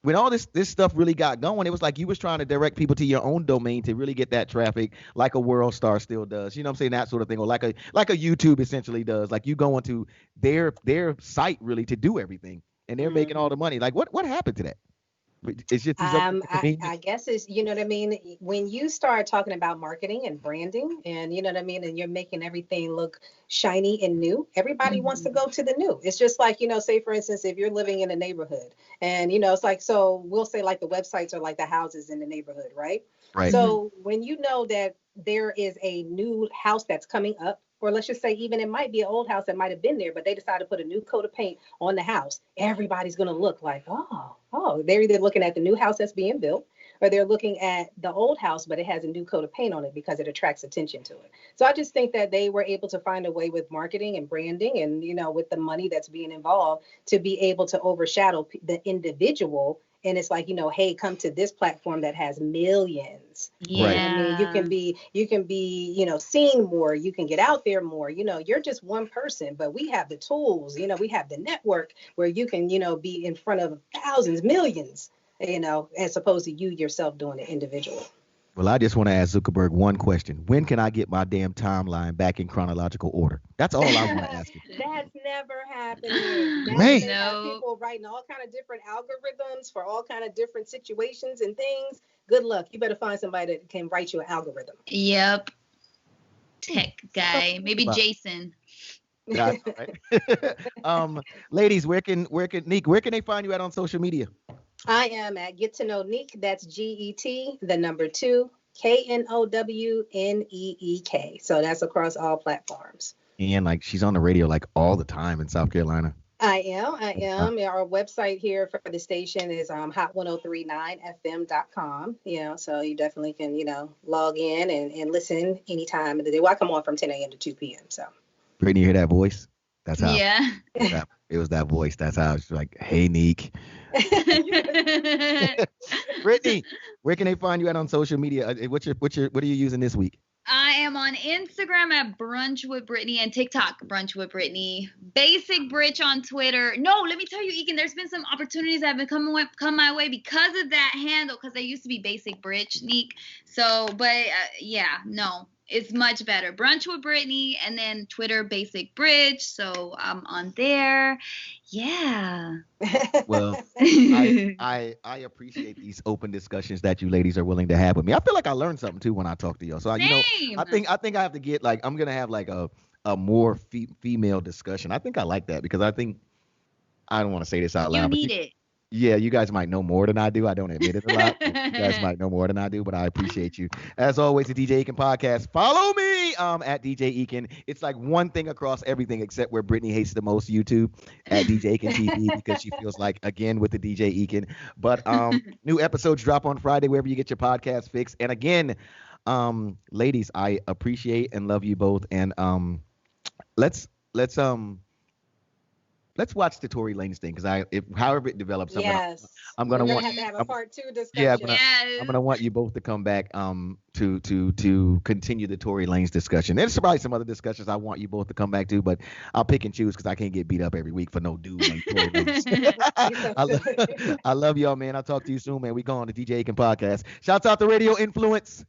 When all this stuff really got going, it was like you was trying to direct people to your own domain to really get that traffic, like a World Star still does. You know what I'm saying? That sort of thing, or like a YouTube essentially does. Like you go into their site really to do everything, and they're making all the money. Like what happened to that? It's just I guess it's, what I mean, when you start talking about marketing and branding, and what I mean, and you're making everything look shiny and new, everybody wants to go to the new. It's just like, say for instance, if you're living in a neighborhood, and it's like, so we'll say like the websites are like the houses in the neighborhood, right? So when you know that there is a new house that's coming up, or let's just say even it might be an old house that might have been there, but they decided to put a new coat of paint on the house, everybody's going to look like, they're either looking at the new house that's being built, or they're looking at the old house, but it has a new coat of paint on it because it attracts attention to it. So I just think that they were able to find a way with marketing and branding and, with the money that's being involved, to be able to overshadow the individual. And it's like, hey, come to this platform that has millions. Yeah. I mean, you can be, seen more, you can get out there more, you're just one person, but we have the tools, we have the network where you can, be in front of thousands, millions, as opposed to you yourself doing it individually. Well, I just want to ask Zuckerberg one question. When can I get my damn timeline back in chronological order? That's all I want to ask you. That's never happening. Man. People writing all kind of different algorithms for all kind of different situations and things. Good luck. You better find somebody that can write you an algorithm. Yep. Tech guy. Maybe Jason. That's right. Ladies, Neek, where can they find you at on social media? I am at Get to Know Neek. That's GET, the number 2, KNOWNEEK. So that's across all platforms. And like she's on the radio like all the time in South Carolina. I am. Our website here for the station is hot1039fm.com. So you definitely can, log in and listen anytime of the day. Well, I come on from 10 a.m. to 2 p.m. So. Brittany, you hear that voice? That's how. Yeah. It was that voice. That's how it's like, hey, Neek. Brittany, where can they find you at on social media? What are you using this week? I am on Instagram at Brunch with Brittany and TikTok, Brunch with Brittany. Basic Britch on Twitter. No, let me tell you, Ekin, there's been some opportunities that have been come my way because of that handle, because they used to be Basic Britch, Neek. So, but no. It's much better. Brunch with Brittany, and then Twitter, Basic Bridge. So I'm on there. Yeah. Well, I appreciate these open discussions that you ladies are willing to have with me. I feel like I learned something too when I talk to y'all. So Same. I think I have to get like, I'm gonna have like a more female discussion. I think I like that because I think, I don't want to say this out loud. You need it. Yeah, you guys might know more than I do. I don't admit it a lot. You guys might know more than I do, but I appreciate you. As always, the DJ Ekin Podcast. Follow me at DJ Ekin. It's like one thing across everything except where Brittany hates the most, YouTube, at DJ Ekin TV, because she feels like, again, with the DJ Ekin. But new episodes drop on Friday wherever you get your podcast fix. And again, ladies, I appreciate and love you both. And let's let's watch the Tory Lanez thing because however it develops, I'm gonna have to have a part 2 discussion. Yeah, I'm gonna want you both to come back to continue the Tory Lanez discussion. There's probably some other discussions I want you both to come back to, but I'll pick and choose because I can't get beat up every week for no dude named Tory Lanez. I love y'all, man. I'll talk to you soon, man. We go on the DJ Ekin Podcast. Shouts out to Radio Influence.